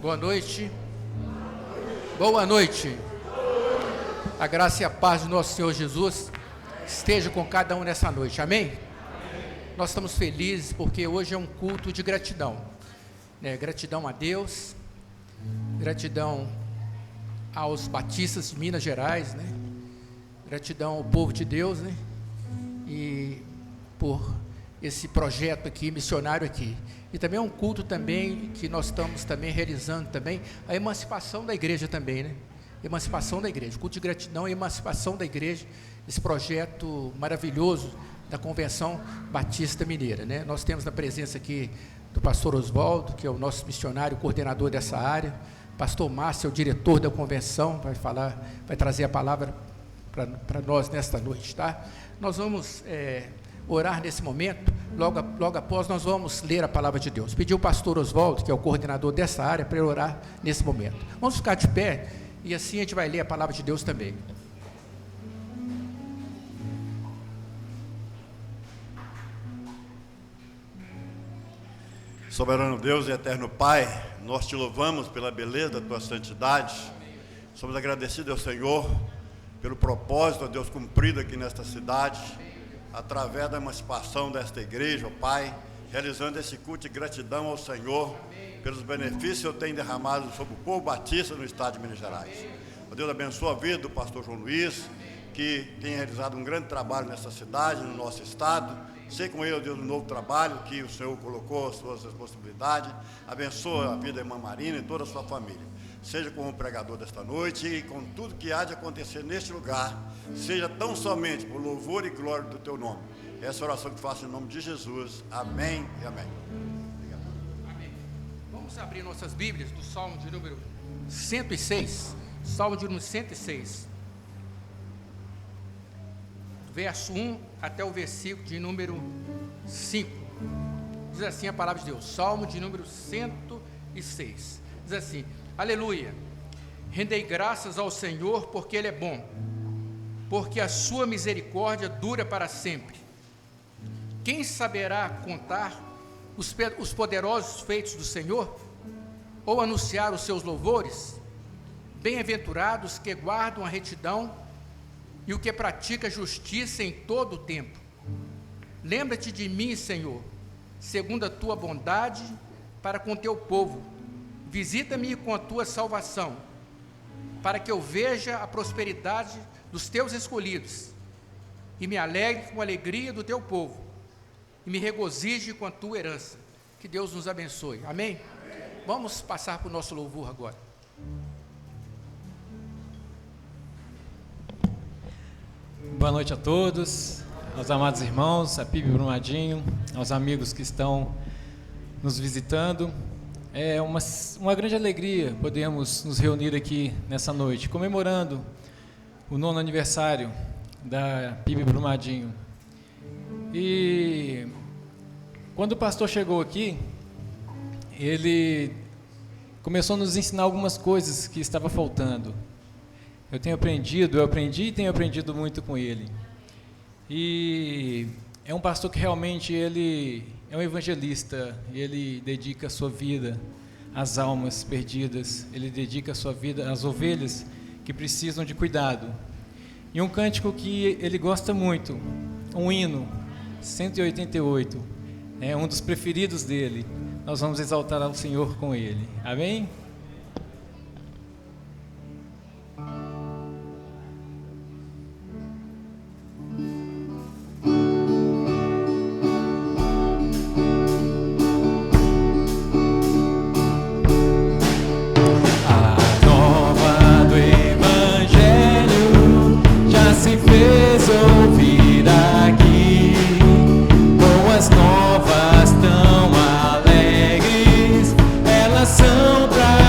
Boa noite. Boa noite. A graça e a paz de nosso Senhor Jesus esteja com cada um nessa noite. Amém? Nós estamos felizes porque hoje é um culto de gratidão. Gratidão a Deus, gratidão aos batistas de Minas Gerais, gratidão ao povo de Deus, e por esse projeto aqui, missionário aqui. E também é um culto também que nós estamos também realizando também a emancipação da igreja também, Emancipação da igreja, culto de gratidão e emancipação da igreja, esse projeto maravilhoso da Convenção Batista Mineira, Nós temos na presença aqui do pastor Oswaldo, que é o nosso missionário, coordenador dessa área, pastor Márcio, é o diretor da convenção, vai trazer a palavra para nós nesta noite, tá? Nós vamos orar nesse momento, logo após nós vamos ler a palavra de Deus. Pedir o pastor Oswaldo, que é o coordenador dessa área, para orar nesse momento. Vamos ficar de pé e assim a gente vai ler a palavra de Deus também. Soberano Deus e eterno Pai, nós te louvamos pela beleza da tua santidade. Somos agradecidos ao Senhor pelo propósito, ó Deus, cumprido aqui nesta cidade, através da emancipação desta igreja, ó Pai, realizando esse culto de gratidão ao Senhor, pelos benefícios que o Senhor tem derramado sobre o povo batista no estado de Minas Gerais. Ó Deus, abençoa a vida do pastor João Luiz, que tem realizado um grande trabalho nessa cidade, no nosso estado. Sei com ele, ó Deus, um novo trabalho que o Senhor colocou, as suas responsabilidades. Abençoa a vida da irmã Marina e toda a sua família. Seja como pregador desta noite e com tudo que há de acontecer neste lugar, seja tão somente por louvor e glória do teu nome. Essa oração que faço em nome de Jesus. Amém e amém. Obrigado. Amém. Vamos abrir nossas Bíblias do Salmo de número 106. Salmo de número 106. Verso 1 até o versículo de número 5. Diz assim a palavra de Deus. Salmo de número 106. Diz assim: Aleluia, rendei graças ao Senhor porque Ele é bom, porque a sua misericórdia dura para sempre. Quem saberá contar os poderosos feitos do Senhor, ou anunciar os seus louvores? Bem-aventurados que guardam a retidão e o que pratica justiça em todo o tempo. Lembra-te de mim, Senhor, segundo a tua bondade para com teu povo. Visita-me com a tua salvação, para que eu veja a prosperidade dos teus escolhidos, e me alegre com a alegria do teu povo, e me regozije com a tua herança. Que Deus nos abençoe. Amém? Vamos passar para o nosso louvor agora. Boa noite a todos, aos amados irmãos, a Pibe Brumadinho, aos amigos que estão nos visitando. É uma grande alegria podermos nos reunir aqui nessa noite, comemorando o 9º aniversário da Pibe Brumadinho. E quando o pastor chegou aqui, ele começou a nos ensinar algumas coisas que estava faltando. Eu aprendi e tenho aprendido muito com ele. E é um pastor que realmente ele é um evangelista, ele dedica a sua vida às almas perdidas, ele dedica a sua vida às ovelhas que precisam de cuidado. E um cântico que ele gosta muito, um hino, 188, é um dos preferidos dele. Nós vamos exaltar ao Senhor com ele. Amém? Novas tão alegres, elas são pra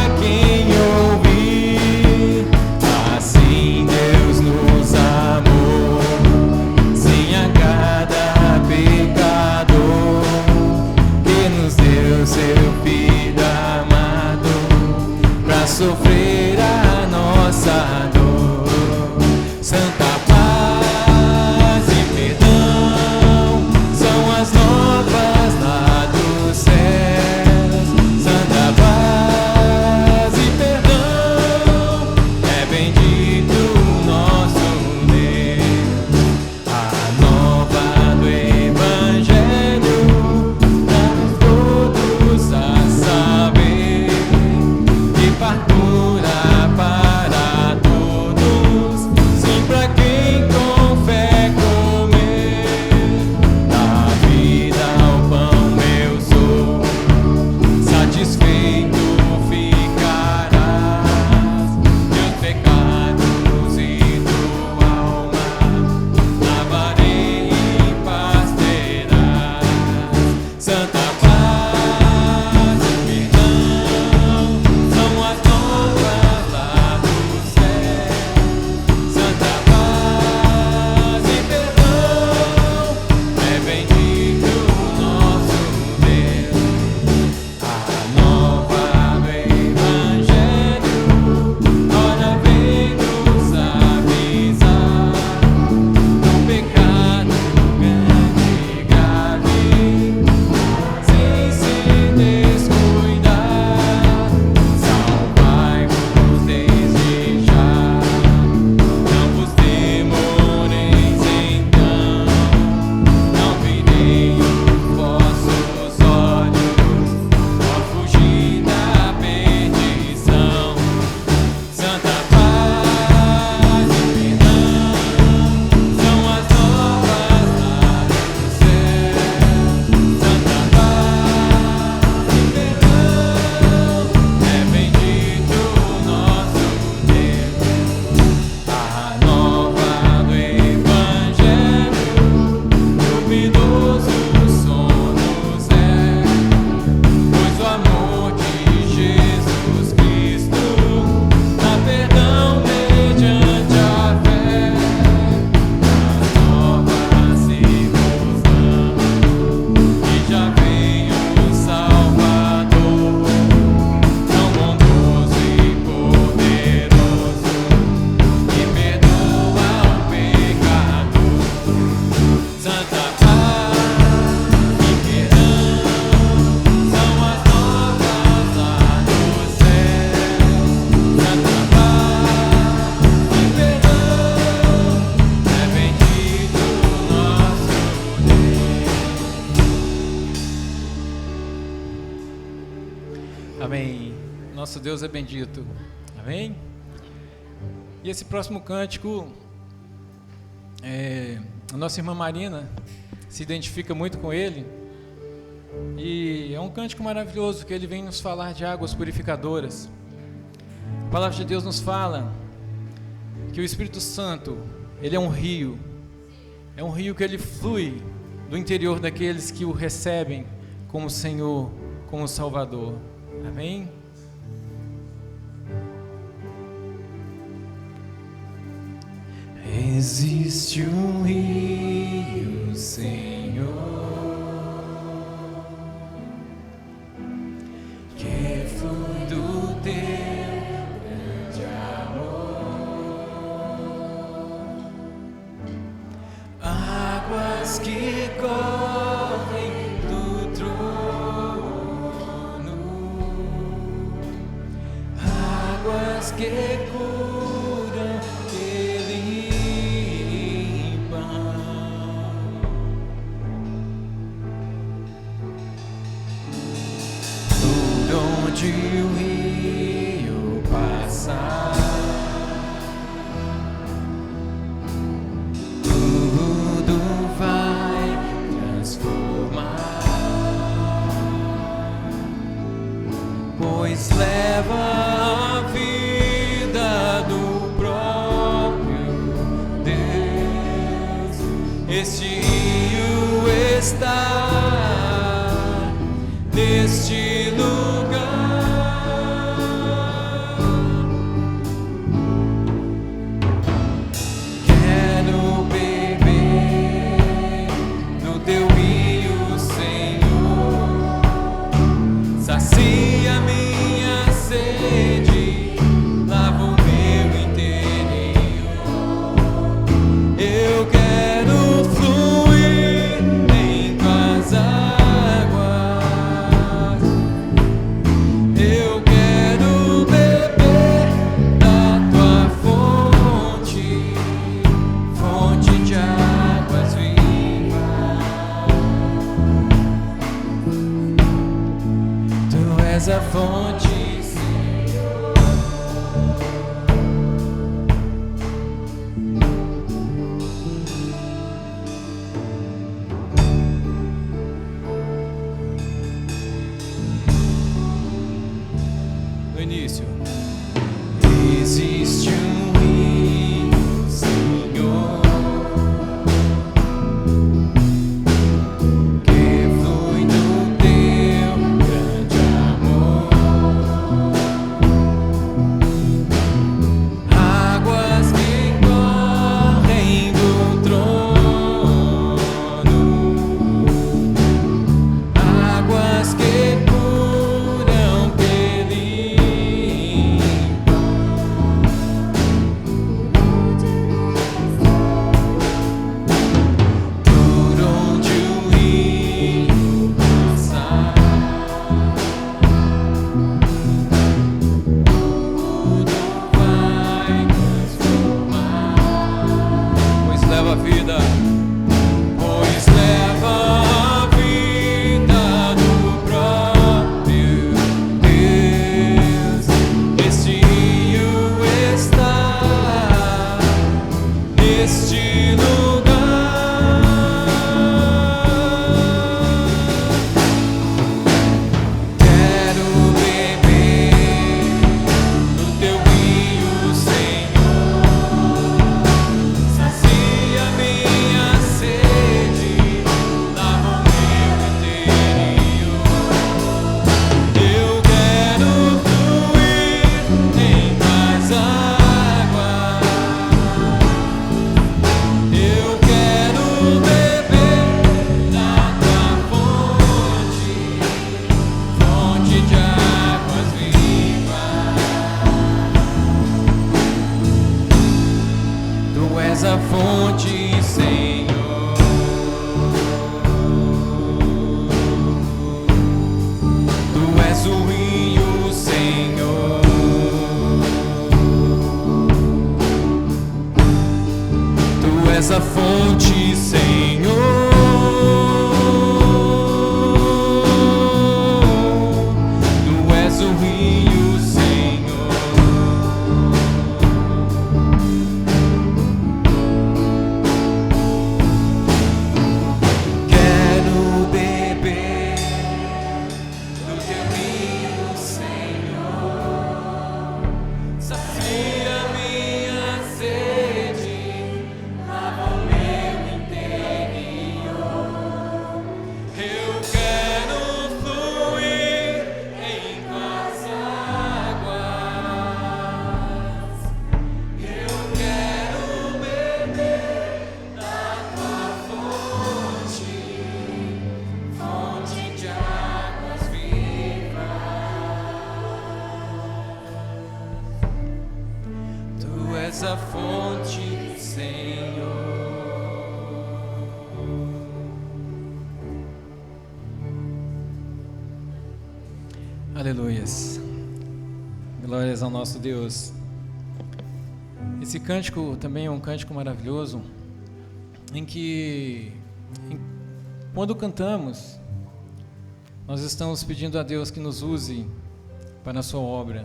Nosso Deus é bendito. Amém? E esse próximo cântico, a nossa irmã Marina se identifica muito com ele. E é um cântico maravilhoso, que ele vem nos falar de águas purificadoras. A palavra de Deus nos fala que o Espírito Santo, ele é um rio que ele flui do interior daqueles que o recebem como Senhor, como Salvador. Amém? Existe um rio, Senhor, que flui do teu grande amor, águas que correm do trono, águas que curam, que limpam. Por onde o rio passar, tudo vai transformar, pois leva a vida do próprio Deus. Este rio está neste lugar. Quero beber no teu rio, Senhor. Sacia minha sede, lava o meu interior. Eu quero fluir em tuas águas. Eu quero beber da tua fonte, fonte de águas vivas. Tu és a fonte, Senhor. No início. Existe um rio, Senhor, que flui do teu grande amor, águas que correm do trono, águas que curam, que limpam. Por onde o rio passar, tudo vai transformar, pois leva a vida, pois leva a vida do próprio Deus. Este rio está neste lugar. Quero beber no teu rio, Senhor. Sacia minha sede, lava o meu interior. Eu quero fluir em tuas águas. Eu quero beber da tua fonte, fonte de águas vivas. Tu és a fonte, Senhor. Tu és o rio, Senhor. Tu és a fonte, Senhor. Tu és o rio, Senhor. Aleluias. Glórias ao nosso Deus. Esse cântico também é um cântico maravilhoso, em que, quando cantamos, nós estamos pedindo a Deus que nos use para a sua obra,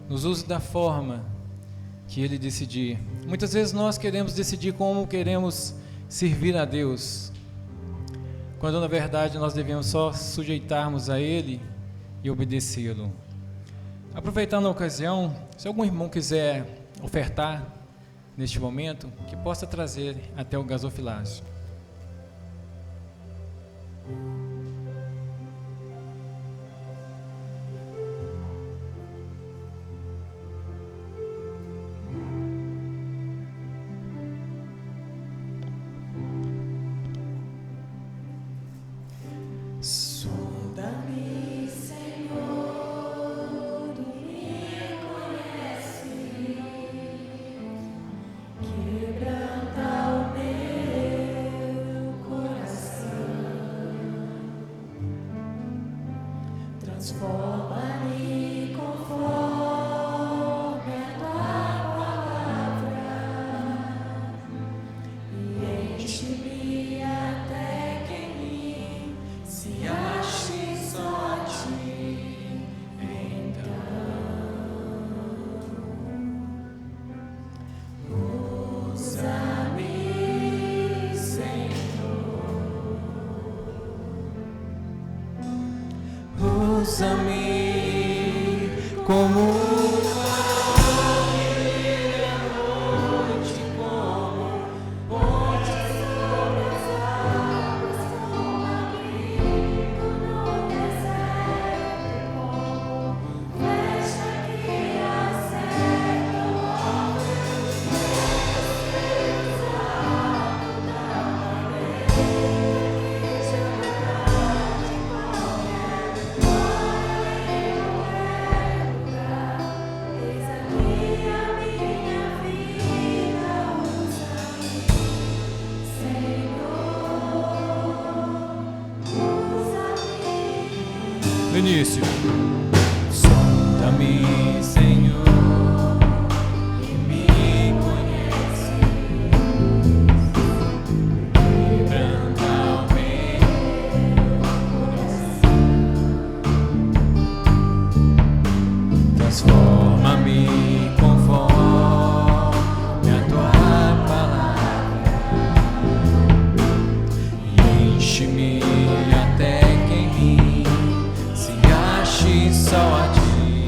nos use da forma que Ele decidir. Muitas vezes nós queremos decidir como queremos servir a Deus, quando na verdade nós devemos só sujeitarmos a Ele e obedecê-lo. Aproveitando a ocasião, se algum irmão quiser ofertar neste momento, que possa trazer até o gasofilácio. Sonda-me, Senhor, e me conhece. Quebranta o meu coração. Transforma-me conforme a tua palavra e enche-me até que em mim se ache só a ti. Então, usa-me, Senhor, usa-me como início. Sonda-me, Senhor, e me conhece. Quebranta o meu coração. Transforma-me conforme a tua palavra e enche-me até que em mim só a ti.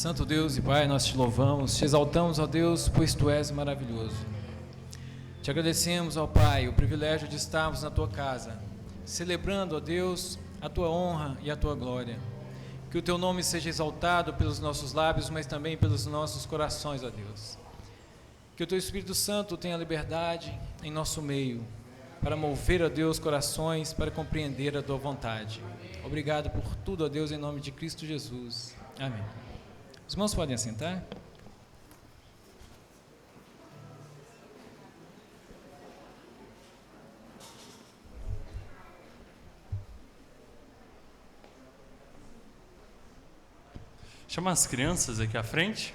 Santo Deus e Pai, nós te louvamos, te exaltamos, ó Deus, pois tu és maravilhoso. Te agradecemos, ó Pai, o privilégio de estarmos na tua casa, celebrando, ó Deus, a tua honra e a tua glória. Que o teu nome seja exaltado pelos nossos lábios, mas também pelos nossos corações, ó Deus. Que o teu Espírito Santo tenha liberdade em nosso meio, para mover, ó Deus, corações, para compreender a tua vontade. Obrigado por tudo, ó Deus, em nome de Cristo Jesus. Amém. Os irmãos podem assentar? Chama as crianças aqui à frente.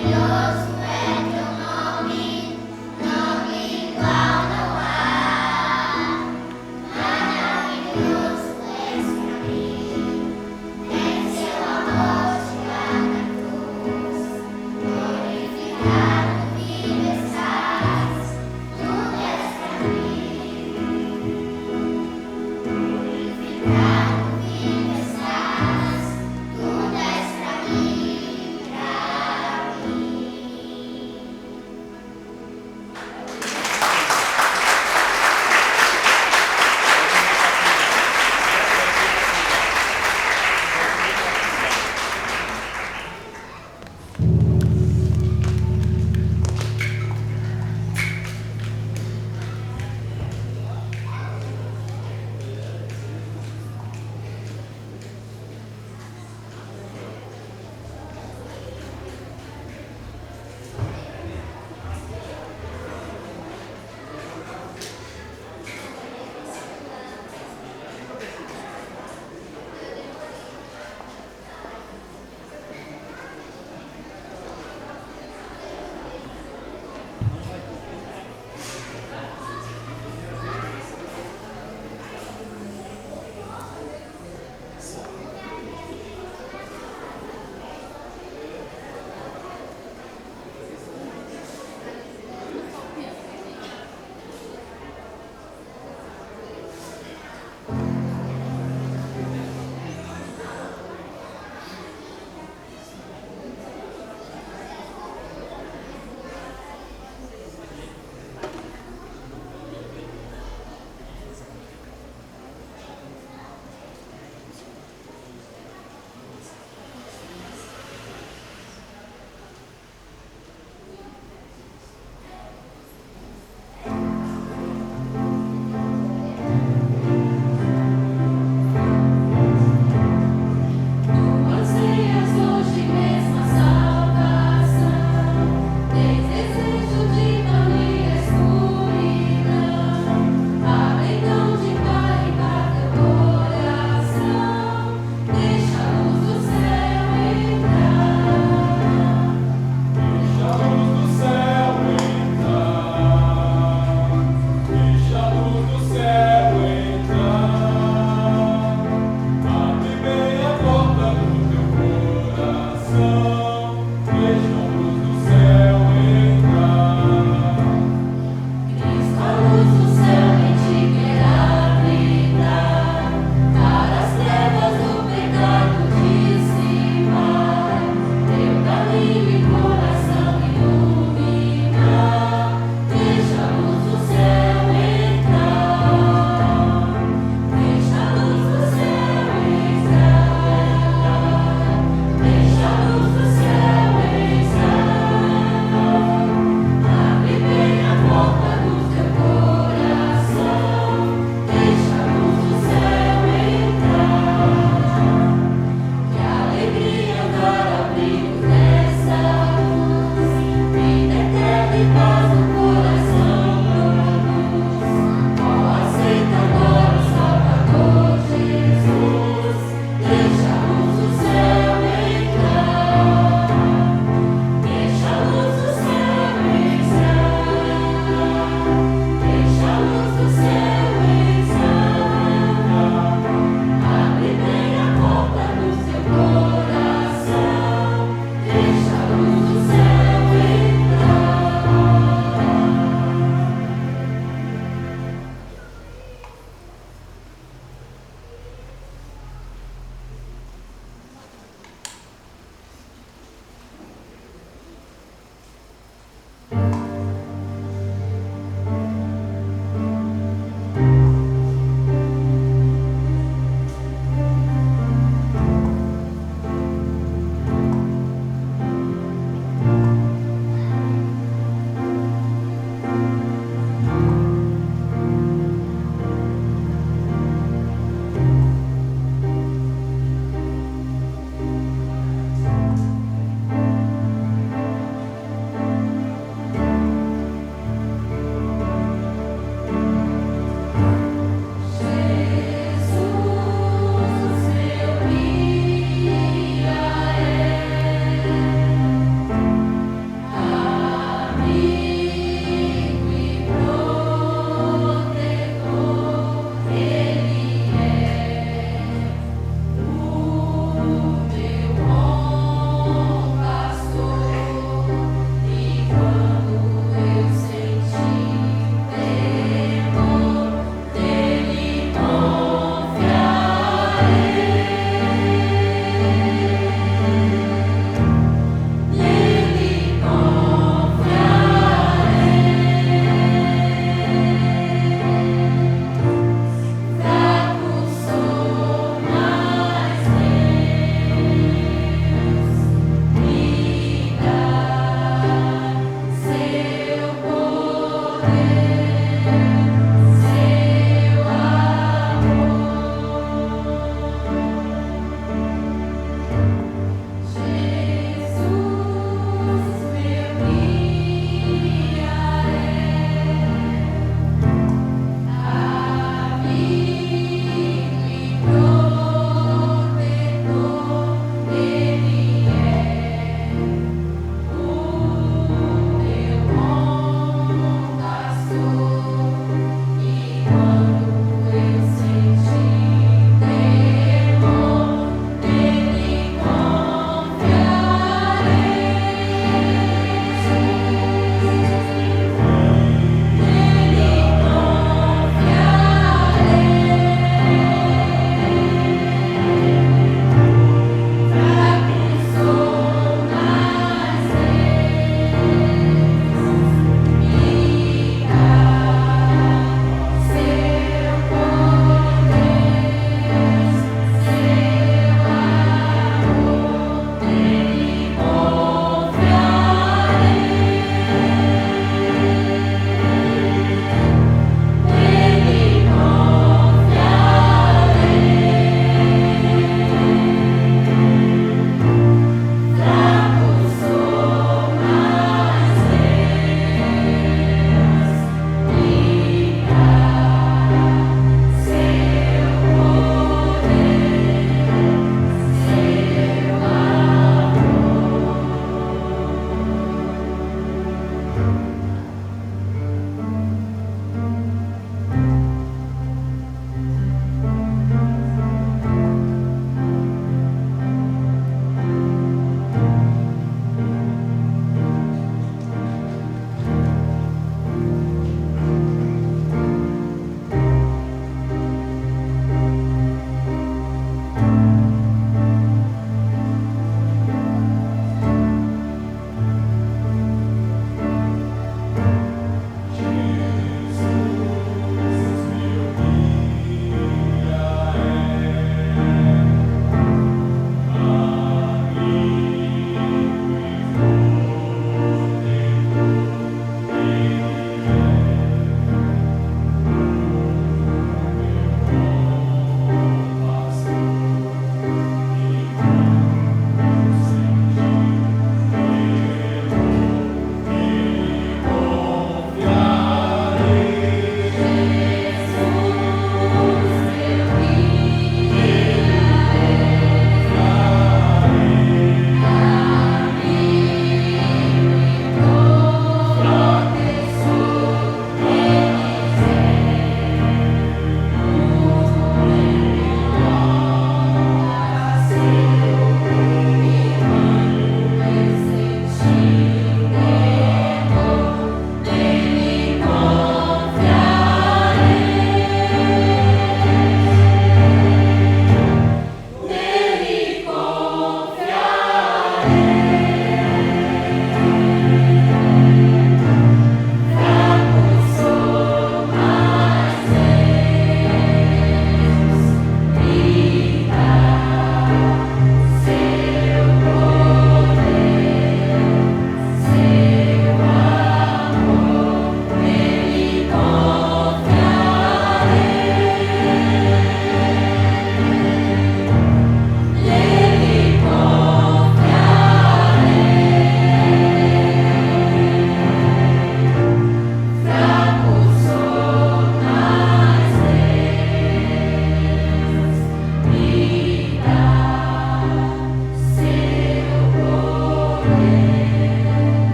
Glorificado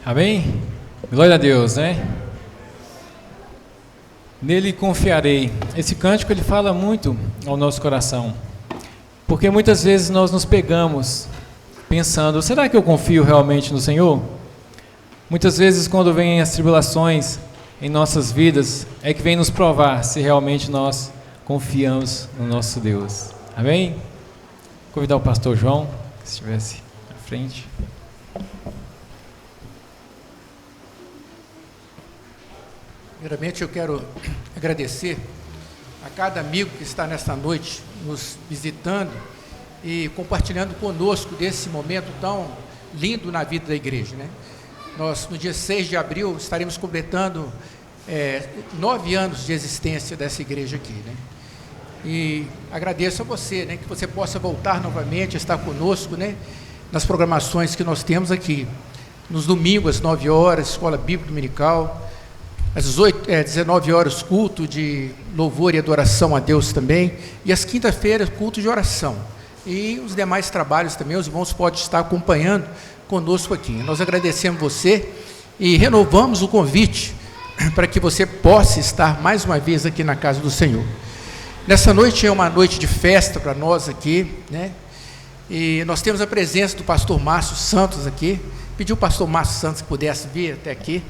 Amém? Glória a Deus, né? Nele confiarei. Esse cântico ele fala muito ao nosso coração, porque muitas vezes nós nos pegamos pensando: será que eu confio realmente no Senhor? Muitas vezes, quando vêm as tribulações em nossas vidas, é que vem nos provar se realmente nós confiamos no nosso Deus. Amém? Vou convidar o pastor João, se estivesse à frente. Primeiramente, eu quero agradecer a cada amigo que está nesta noite nos visitando e compartilhando conosco desse momento tão lindo na vida da igreja, né? Nós, no dia 6 de abril, estaremos completando 9 anos de existência dessa igreja aqui, né? E agradeço a você, né, que você possa voltar novamente, estar conosco, né, nas programações que nós temos aqui. Nos domingos, às 9 horas, Escola Bíblica Dominical. Às 19 horas, culto de louvor e adoração a Deus também. E às quinta-feiras, culto de oração. E os demais trabalhos também, os irmãos podem estar acompanhando conosco aqui. Nós agradecemos você e renovamos o convite para que você possa estar mais uma vez aqui na casa do Senhor. Nessa noite é uma noite de festa para nós aqui, né? E nós temos a presença do pastor Márcio Santos aqui. Pediu o pastor Márcio Santos que pudesse vir até aqui.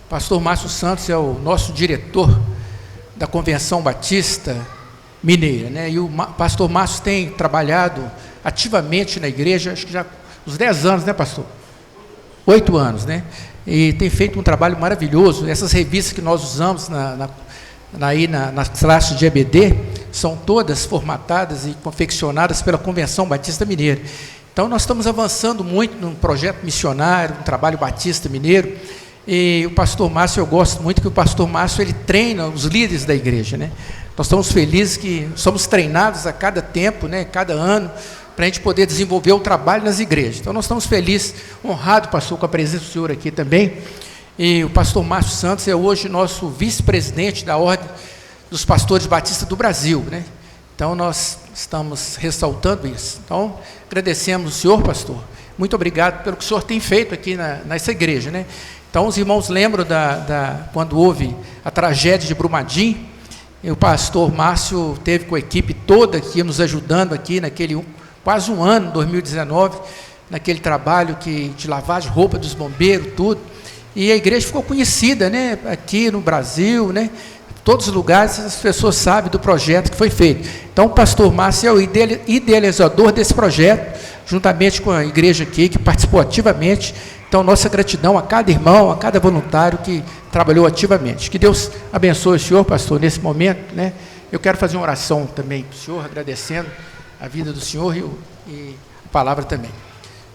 Pastor Márcio Santos é o nosso diretor da Convenção Batista Mineira, né? E o pastor Márcio tem trabalhado ativamente na igreja, acho que já uns 10 anos, né, pastor? 8 anos, né? E tem feito um trabalho maravilhoso. Essas revistas que nós usamos nas classes de EBD são todas formatadas e confeccionadas pela Convenção Batista Mineira. Então, nós estamos avançando muito num projeto missionário, um trabalho batista mineiro. E o pastor Márcio, eu gosto muito que o pastor Márcio, ele treina os líderes da igreja, né? Nós estamos felizes que somos treinados a cada tempo, né, cada ano, para a gente poder desenvolver o trabalho nas igrejas. Então, nós estamos felizes, honrados, pastor, com a presença do senhor aqui também. E o pastor Márcio Santos é hoje nosso vice-presidente da Ordem dos Pastores Batistas do Brasil, né? Então, nós estamos ressaltando isso. Então, agradecemos o senhor, pastor. Muito obrigado pelo que o senhor tem feito aqui nessa igreja, né? Então, os irmãos lembram quando houve a tragédia de Brumadinho, e o pastor Márcio teve com a equipe toda aqui, nos ajudando aqui, quase um ano, 2019, naquele trabalho de lavagem de roupa dos bombeiros, tudo. E a igreja ficou conhecida, né, aqui no Brasil, né, todos os lugares as pessoas sabem do projeto que foi feito. Então, o pastor Márcio é o idealizador desse projeto, juntamente com a igreja aqui, que participou ativamente. Então, nossa gratidão a cada irmão, a cada voluntário que trabalhou ativamente. Que Deus abençoe o senhor, pastor, nesse momento, né? Eu quero fazer uma oração também para o senhor, agradecendo a vida do senhor e a palavra também.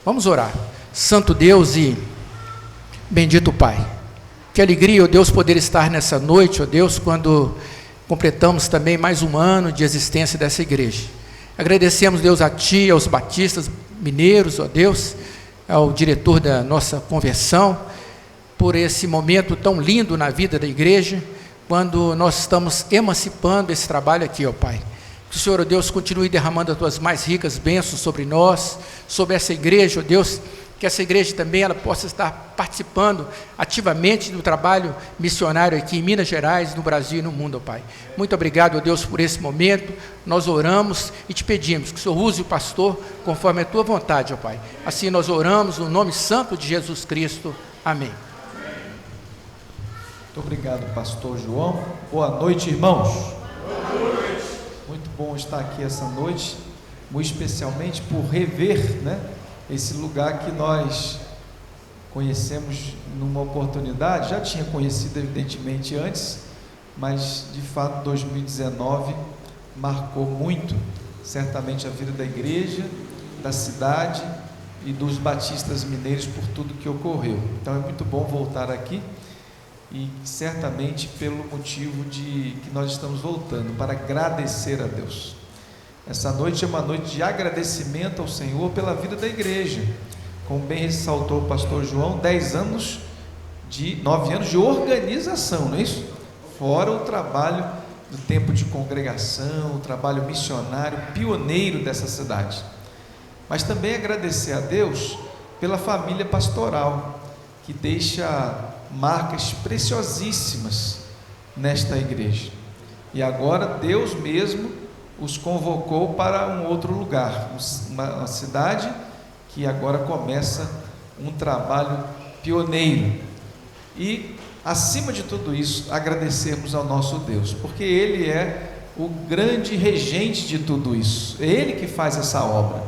Vamos orar. Santo Deus e bendito Pai. Que alegria, ó Deus, poder estar nessa noite, ó Deus, quando completamos também mais um ano de existência dessa igreja. Agradecemos, Deus, a Ti, aos batistas mineiros, ó Deus, ao diretor da nossa convenção, por esse momento tão lindo na vida da igreja, quando nós estamos emancipando esse trabalho aqui, ó Pai. Que o Senhor, ó Deus, continue derramando as Tuas mais ricas bênçãos sobre nós, sobre essa igreja, ó Deus, que essa igreja também ela possa estar participando ativamente do trabalho missionário aqui em Minas Gerais, no Brasil e no mundo, ó Pai. Muito obrigado, ó Deus, por esse momento. Nós oramos e te pedimos que o Senhor use o pastor conforme a tua vontade, ó Pai. Assim nós oramos no nome santo de Jesus Cristo. Amém. Muito obrigado, pastor João. Boa noite, irmãos. Boa noite. Muito bom estar aqui essa noite, muito especialmente por rever, né, esse lugar que nós conhecemos numa oportunidade. Já tinha conhecido evidentemente antes, mas de fato 2019 marcou muito, certamente, a vida da igreja, da cidade e dos batistas mineiros por tudo que ocorreu. Então é muito bom voltar aqui, e certamente pelo motivo de que nós estamos voltando para agradecer a Deus. Essa noite é uma noite de agradecimento ao Senhor pela vida da igreja. Como bem ressaltou o pastor João, 9 anos de organização, não é isso? fora o trabalho do tempo de congregação, o trabalho missionário pioneiro dessa cidade. Mas também agradecer a Deus pela família pastoral, que deixa marcas preciosíssimas nesta igreja. E agora Deus mesmo os convocou para um outro lugar, uma cidade que agora começa um trabalho pioneiro. E, acima de tudo isso, agradecermos ao nosso Deus, porque Ele é o grande regente de tudo isso, é Ele que faz essa obra,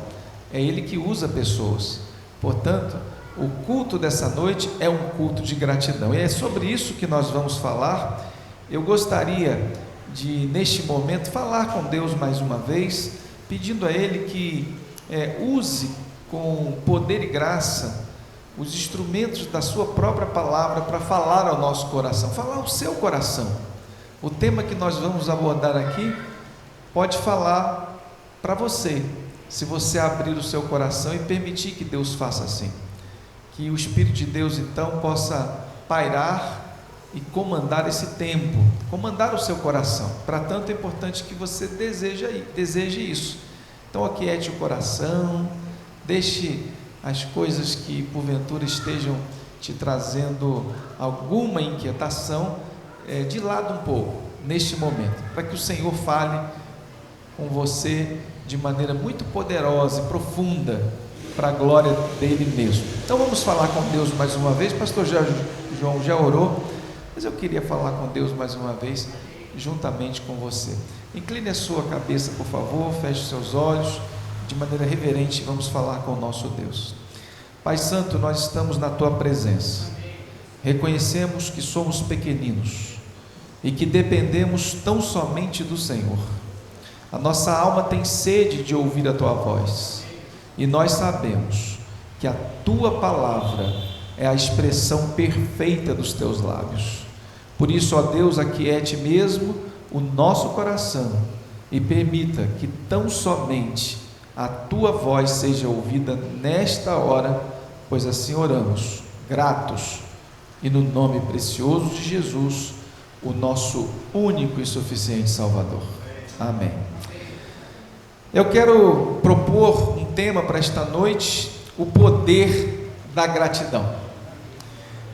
é Ele que usa pessoas. Portanto, o culto dessa noite é um culto de gratidão, e é sobre isso que nós vamos falar. Eu gostaria de, neste momento, falar com Deus mais uma vez, pedindo a Ele que use com poder e graça os instrumentos da sua própria palavra para falar ao nosso coração, falar ao seu coração. O tema que nós vamos abordar aqui pode falar para você, se você abrir o seu coração e permitir que Deus faça assim, que o Espírito de Deus então possa pairar e comandar esse tempo, comandar o seu coração. Para tanto é importante que você deseje isso. Então aquiete o coração, deixe as coisas que porventura estejam te trazendo alguma inquietação de lado um pouco, neste momento, para que o Senhor fale com você de maneira muito poderosa e profunda, para a glória dele mesmo. Então vamos falar com Deus mais uma vez. Pastor João já orou, mas eu queria falar com Deus mais uma vez, juntamente com você. Incline a sua cabeça, por favor, feche seus olhos, de maneira reverente, vamos falar com o nosso Deus. Pai Santo, nós estamos na Tua presença, reconhecemos que somos pequeninos e que dependemos tão somente do Senhor. A nossa alma tem sede de ouvir a Tua voz, e nós sabemos que a Tua palavra é a expressão perfeita dos Teus lábios. Por isso, ó Deus, aquiete mesmo o nosso coração e permita que tão somente a Tua voz seja ouvida nesta hora, pois assim oramos, gratos, e no nome precioso de Jesus, o nosso único e suficiente Salvador. Amém. Eu quero propor um tema para esta noite: o poder da gratidão.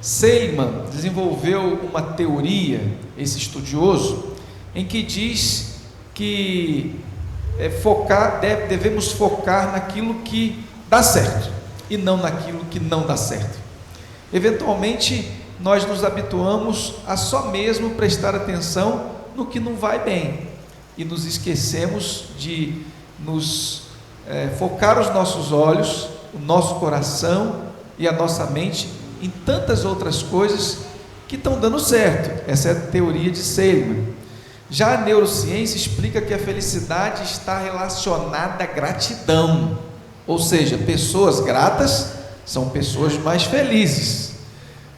Seligman desenvolveu uma teoria, esse estudioso, em que diz que devemos focar naquilo que dá certo e não naquilo que não dá certo. Eventualmente nós nos habituamos a só mesmo prestar atenção no que não vai bem e nos esquecemos de nos focar os nossos olhos, o nosso coração e a nossa mente em tantas outras coisas que estão dando certo. Essa é a teoria de Seligman. Já a neurociência explica que a felicidade está relacionada à gratidão, ou seja, pessoas gratas são pessoas mais felizes.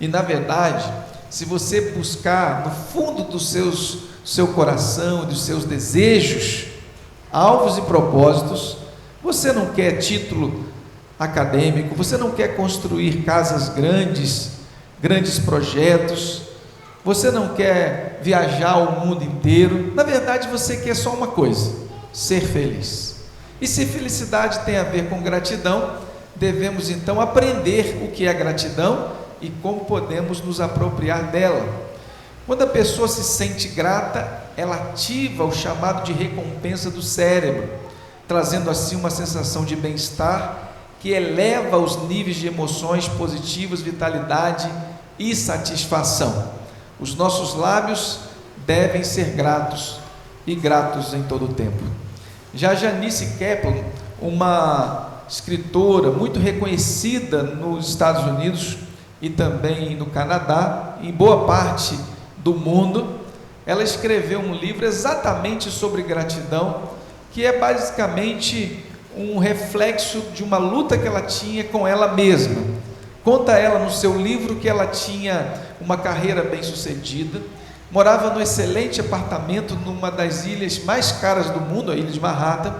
E na verdade, se você buscar no fundo do seu coração, dos seus desejos, alvos e propósitos, você não quer título acadêmico, você não quer construir casas grandes projetos, você não quer viajar o mundo inteiro. Na verdade, você quer só uma coisa: ser feliz. E se felicidade tem a ver com gratidão, devemos então aprender o que é gratidão e como podemos nos apropriar dela. Quando a pessoa se sente grata, ela ativa o chamado de recompensa do cérebro, trazendo assim uma sensação de bem-estar que eleva os níveis de emoções positivas, vitalidade e satisfação. Os nossos lábios devem ser gratos, e gratos em todo o tempo. Já Janice Kaplan, uma escritora muito reconhecida nos Estados Unidos e também no Canadá, em boa parte do mundo, ela escreveu um livro exatamente sobre gratidão, que é basicamente um reflexo de uma luta que ela tinha com ela mesma. Conta ela no seu livro que ela tinha uma carreira bem-sucedida, morava num excelente apartamento numa das ilhas mais caras do mundo, a ilha de Manhattan,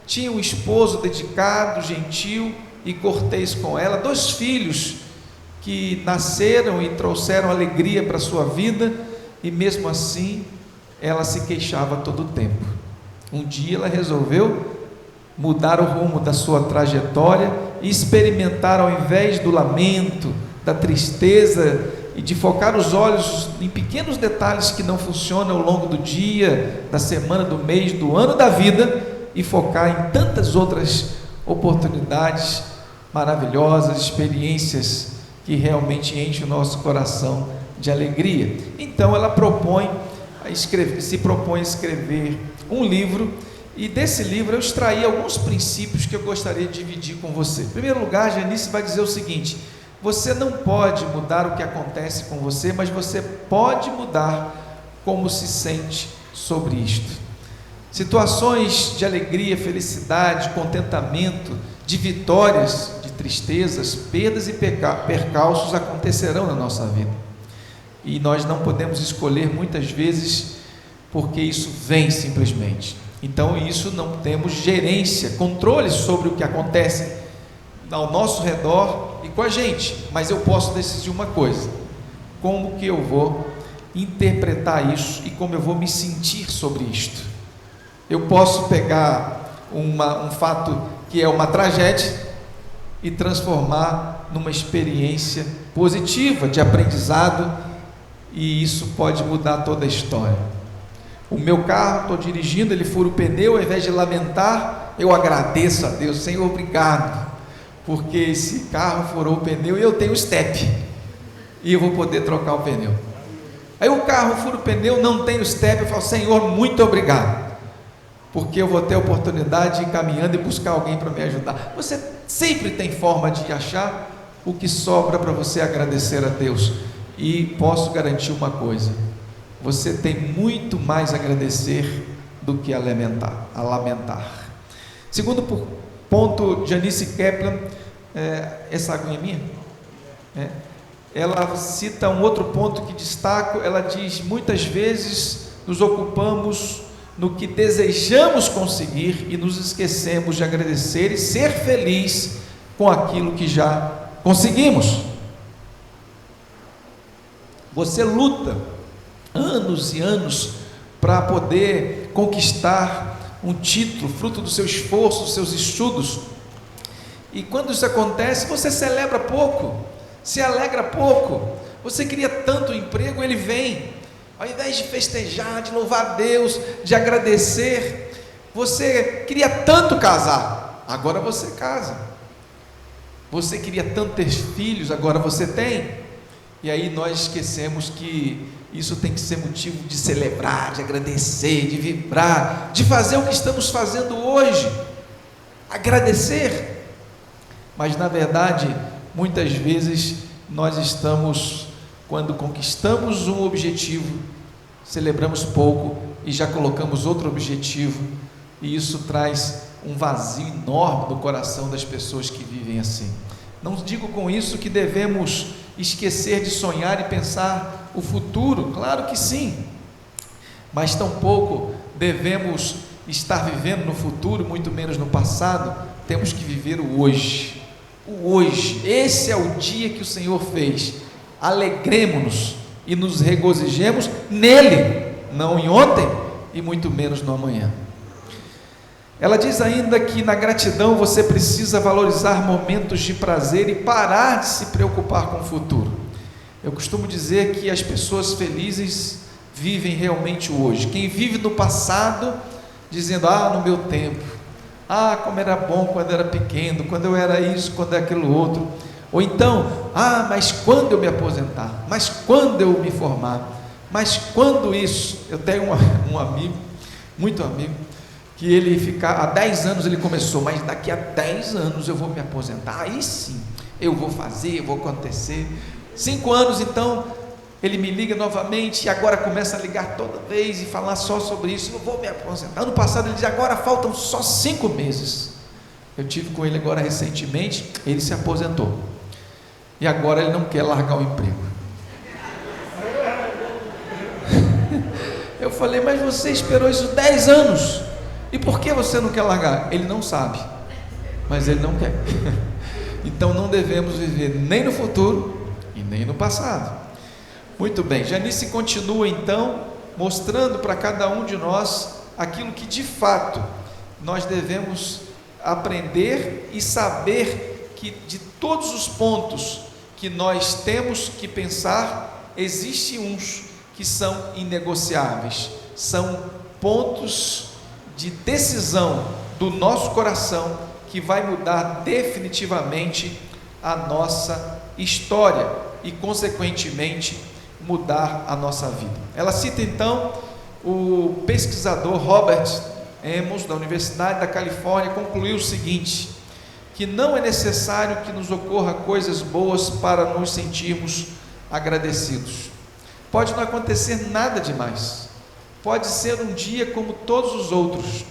tinha um esposo dedicado, gentil e cortês com ela, 2 filhos que nasceram e trouxeram alegria para a sua vida, e mesmo assim ela se queixava todo o tempo. Um dia ela resolveu mudar o rumo da sua trajetória e experimentar, ao invés do lamento, da tristeza e de focar os olhos em pequenos detalhes que não funcionam ao longo do dia, da semana, do mês, do ano, da vida, e focar em tantas outras oportunidades maravilhosas, experiências que realmente enchem o nosso coração de alegria. Então ela se propõe a escrever um livro, e desse livro eu extraí alguns princípios que eu gostaria de dividir com você. Em primeiro lugar, Janice vai dizer o seguinte: você não pode mudar o que acontece com você, mas você pode mudar como se sente sobre isto. Situações de alegria, felicidade, contentamento, de vitórias, de tristezas, perdas e percalços acontecerão na nossa vida. E nós não podemos escolher muitas vezes, porque isso vem simplesmente. Então isso não temos gerência, controle sobre o que acontece ao nosso redor e com a gente. Mas eu posso decidir uma coisa: como que eu vou interpretar isso e como eu vou me sentir sobre isto. Eu posso pegar um fato que é uma tragédia e transformar numa experiência positiva de aprendizado, e isso pode mudar toda a história. O meu carro, estou dirigindo, ele fura o pneu, ao invés de lamentar, eu agradeço a Deus: Senhor, obrigado, porque esse carro furou o pneu e eu tenho step, e eu vou poder trocar o pneu. Aí o carro fura o pneu, não tem o step, eu falo: Senhor, muito obrigado, porque eu vou ter a oportunidade de ir caminhando e buscar alguém para me ajudar. Você sempre tem forma de achar o que sobra para você agradecer a Deus. E posso garantir uma coisa: você tem muito mais a agradecer do que a lamentar. Segundo ponto, Janice Kaplan, essa aguinha é minha? Ela cita um outro ponto que destaco. Ela diz: muitas vezes nos ocupamos no que desejamos conseguir e nos esquecemos de agradecer e ser feliz com aquilo que já conseguimos. Você luta anos e anos para poder conquistar um título, fruto do seu esforço, dos seus estudos, e quando isso acontece, você celebra pouco, se alegra pouco. Você queria tanto emprego, ele vem. Ao invés de festejar, de louvar a Deus, de agradecer, você queria tanto casar, agora você casa. Você queria tanto ter filhos, agora você tem. E aí nós esquecemos que isso tem que ser motivo de celebrar, de agradecer, de vibrar, de fazer o que estamos fazendo hoje, agradecer. Mas na verdade, muitas vezes nós estamos, quando conquistamos um objetivo, celebramos pouco e já colocamos outro objetivo, e isso traz um vazio enorme no coração das pessoas que vivem assim. Não digo com isso que devemos esquecer de sonhar e pensar o futuro, claro que sim, mas tampouco devemos estar vivendo no futuro, muito menos no passado. Temos que viver o hoje. O hoje, esse é o dia que o Senhor fez. Alegremos-nos e nos regozijemos nele, não em ontem e muito menos no amanhã. Ela diz ainda que na gratidão você precisa valorizar momentos de prazer e parar de se preocupar com o futuro. Eu costumo dizer que as pessoas felizes vivem realmente o hoje. Quem vive no passado, dizendo: no meu tempo, como era bom quando era pequeno, quando eu era isso, quando era aquilo outro, ou então, mas quando eu me aposentar, mas quando eu me formar, mas quando isso. Eu tenho um amigo, muito amigo, que ele há 10 anos ele começou, mas daqui a 10 anos eu vou me aposentar, aí sim, eu vou fazer, vou acontecer. 5 anos então, ele me liga novamente, e agora começa a ligar toda vez e falar só sobre isso: eu vou me aposentar. Ano passado ele dizia: agora faltam só 5 meses. Eu tive com ele agora recentemente, ele se aposentou, e agora ele não quer largar o emprego. Eu falei: mas você esperou isso 10 anos, e por que você não quer largar? Ele não sabe, mas ele não quer. Então não devemos viver nem no futuro e nem no passado. Muito bem, Janice continua então mostrando para cada um de nós aquilo que de fato nós devemos aprender e saber, que de todos os pontos que nós temos que pensar, existem uns que são inegociáveis, são pontos de decisão do nosso coração que vai mudar definitivamente a nossa história e consequentemente mudar a nossa vida. Ela cita então o pesquisador Robert Emmons, da Universidade da Califórnia, concluiu o seguinte: que não é necessário que nos ocorra coisas boas para nos sentirmos agradecidos. Pode não acontecer nada demais, pode ser um dia como todos os outros.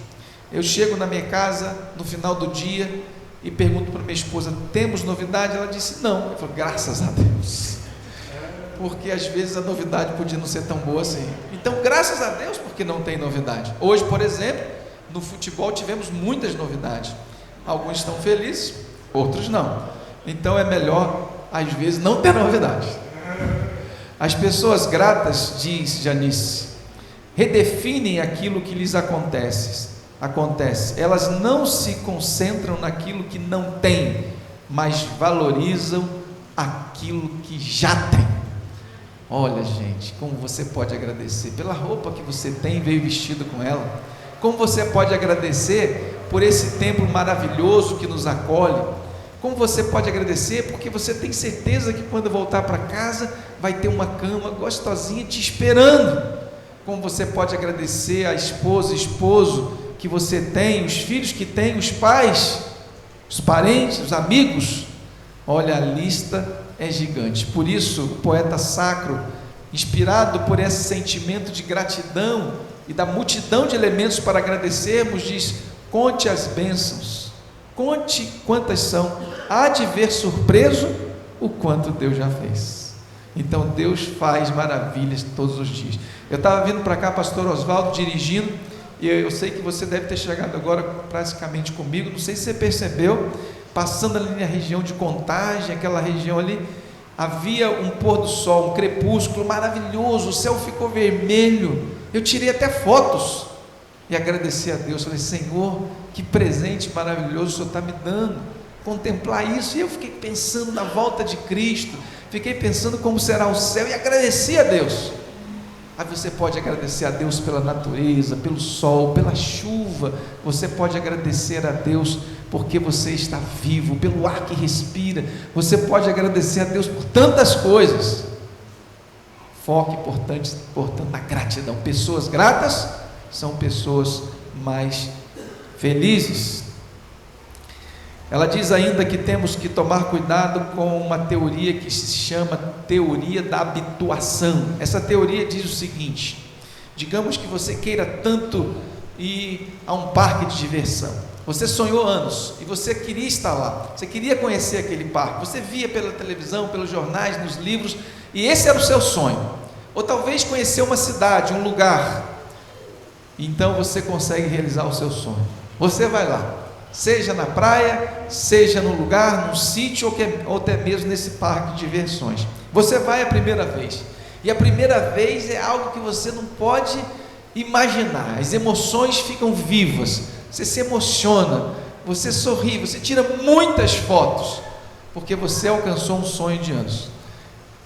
Eu chego na minha casa no final do dia e pergunto para minha esposa: temos novidade? Ela disse não. Eu falo: graças a Deus, porque às vezes a novidade podia não ser tão boa assim. Então, graças a Deus, porque não tem novidade. Hoje, por exemplo, no futebol tivemos muitas novidades. Alguns estão felizes, outros não. Então é melhor, às vezes, não ter novidade. As pessoas gratas, diz Janice, redefinem aquilo que lhes acontece. Elas não se concentram naquilo que não têm, mas valorizam aquilo que já tem. Olha, gente, como você pode agradecer pela roupa que você tem e veio vestido com ela. Como você pode agradecer por esse templo maravilhoso que nos acolhe. Como você pode agradecer porque você tem certeza que quando voltar para casa vai ter uma cama gostosinha te esperando. Como você pode agradecer a esposa, esposo que você tem, os filhos que tem, os pais, os parentes, os amigos. Olha, a lista é gigante. Por isso, o poeta sacro, inspirado por esse sentimento de gratidão e da multidão de elementos para agradecermos, diz: conte as bênçãos, conte quantas são, há de ver surpreso o quanto Deus já fez. Então Deus faz maravilhas todos os dias. Eu estava vindo para cá, pastor Oswaldo, dirigindo, e eu sei que você deve ter chegado agora praticamente comigo, não sei se você percebeu, passando ali na região de Contagem, aquela região ali, havia um pôr do sol, um crepúsculo maravilhoso, o céu ficou vermelho, eu tirei até fotos, e agradeci a Deus, falei: Senhor, que presente maravilhoso o Senhor está me dando, contemplar isso. E eu fiquei pensando na volta de Cristo, fiquei pensando como será o céu, e agradeci a Deus. Aí você pode agradecer a Deus pela natureza, pelo sol, pela chuva. Você pode agradecer a Deus porque você está vivo, pelo ar que respira. Você pode agradecer a Deus por tantas coisas. Foque, portanto, na gratidão. Pessoas gratas são pessoas mais felizes. Ela diz ainda que temos que tomar cuidado com uma teoria que se chama teoria da habituação. Essa teoria diz o seguinte: digamos que você queira tanto ir a um parque de diversão, você sonhou anos e você queria estar lá, você queria conhecer aquele parque, você via pela televisão, pelos jornais, nos livros, e esse era o seu sonho. Ou talvez conhecer uma cidade, um lugar. Então você consegue realizar o seu sonho. Você vai lá, seja na praia, seja no lugar, num sítio, ou até mesmo nesse parque de diversões. Você vai a primeira vez, e a primeira vez é algo que você não pode imaginar. As emoções ficam vivas, você se emociona, você sorri, você tira muitas fotos, porque você alcançou um sonho de anos.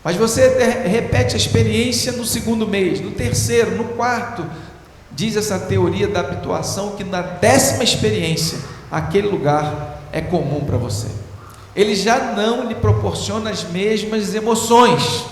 Mas você repete a experiência no segundo mês, no terceiro, no quarto. Diz essa teoria da habituação que na 10ª experiência, aquele lugar é comum para você. Ele já não lhe proporciona as mesmas emoções,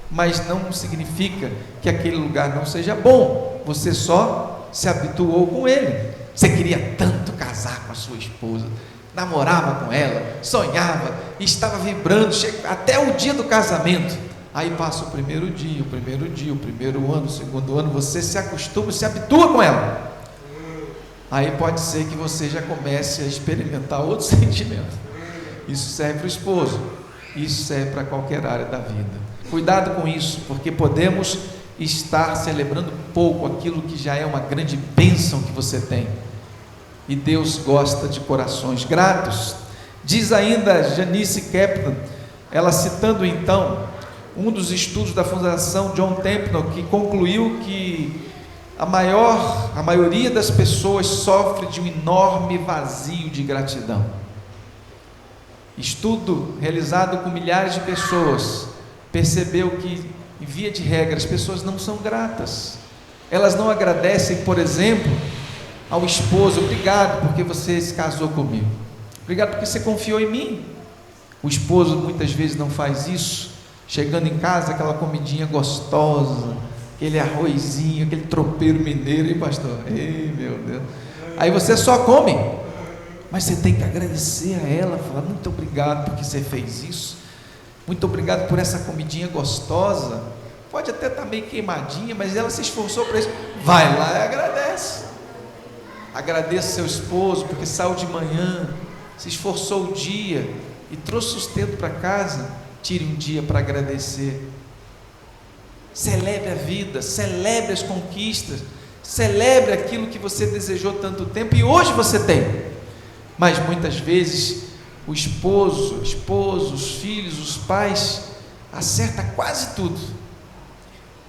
mas não significa que aquele lugar não seja bom. Você só se habituou com ele. Você queria tanto casar com a sua esposa, namorava com ela, sonhava, estava vibrando, até o dia do casamento. Aí passa o primeiro dia, o primeiro ano, o segundo ano, você se acostuma, se habitua com ela. Aí pode ser que você já comece a experimentar outro sentimento. Isso serve para o esposo, isso serve para qualquer área da vida. Cuidado com isso, porque podemos estar celebrando pouco aquilo que já é uma grande bênção que você tem. E Deus gosta de corações gratos. Diz ainda Janice Kaplan, ela citando então um dos estudos da Fundação John Templeton, que concluiu que a maioria das pessoas sofre de um enorme vazio de gratidão. Estudo realizado com milhares de pessoas percebeu que, em via de regra, as pessoas não são gratas. Elas não agradecem, por exemplo, ao esposo: obrigado porque você se casou comigo, obrigado porque você confiou em mim. O esposo muitas vezes não faz isso, chegando em casa, aquela comidinha gostosa, aquele arrozinho, aquele tropeiro mineiro, hein, pastor? Ei, meu Deus. Aí você só come, mas você tem que agradecer a ela, falar: muito obrigado porque você fez isso, muito obrigado por essa comidinha gostosa, pode até estar meio queimadinha, mas ela se esforçou para isso. Vai lá e agradece. Agradeça seu esposo porque saiu de manhã, se esforçou o dia e trouxe sustento para casa. Tire um dia para agradecer. Celebre a vida, celebre as conquistas, celebre aquilo que você desejou tanto tempo e hoje você tem. Mas muitas vezes o esposo, a esposa, os filhos, os pais acerta quase tudo,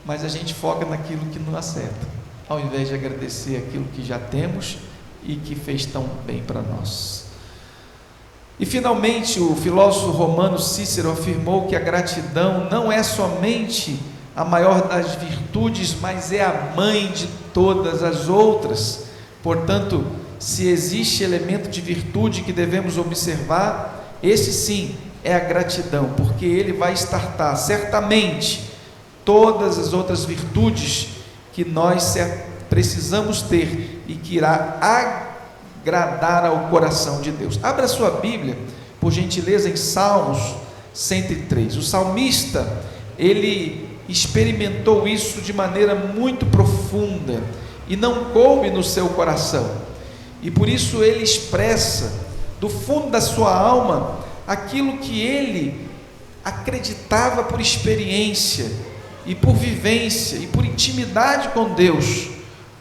mas a gente foca naquilo que não acerta, ao invés de agradecer aquilo que já temos e que fez tão bem para nós. E finalmente o filósofo romano Cícero afirmou que a gratidão não é somente a maior das virtudes, mas é a mãe de todas as outras. Portanto, se existe elemento de virtude que devemos observar, esse sim é a gratidão, porque ele vai estartar certamente todas as outras virtudes que nós precisamos ter e que irá agradar ao coração de Deus. Abra sua Bíblia, por gentileza, em Salmos 103. O salmista, ele experimentou isso de maneira muito profunda e não coube no seu coração, e por isso ele expressa do fundo da sua alma aquilo que ele acreditava por experiência e por vivência e por intimidade com Deus.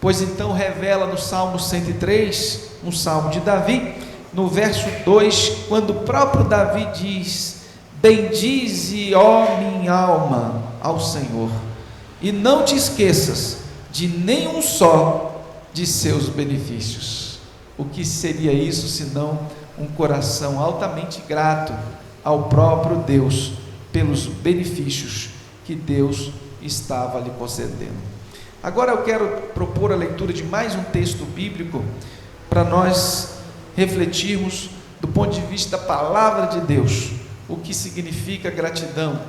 Pois então revela no Salmo 103, um salmo de Davi, no verso 2, quando o próprio Davi diz: bendize, ó minha alma, ao Senhor, e não te esqueças de nenhum só de seus benefícios. O que seria isso senão um coração altamente grato ao próprio Deus pelos benefícios que Deus estava lhe concedendo? Agora eu quero propor a leitura de mais um texto bíblico para nós refletirmos do ponto de vista da palavra de Deus, o que significa gratidão.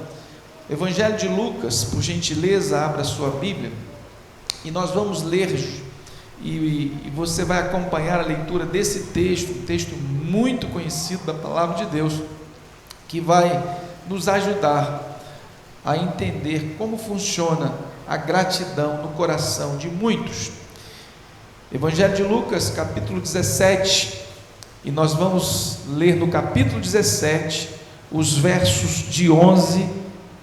Evangelho de Lucas, por gentileza, abra sua Bíblia e nós vamos ler, e você vai acompanhar a leitura desse texto, um texto muito conhecido da palavra de Deus, que vai nos ajudar a entender como funciona a gratidão no coração de muitos. Evangelho de Lucas, capítulo 17, e nós vamos ler no capítulo 17 os versos de 11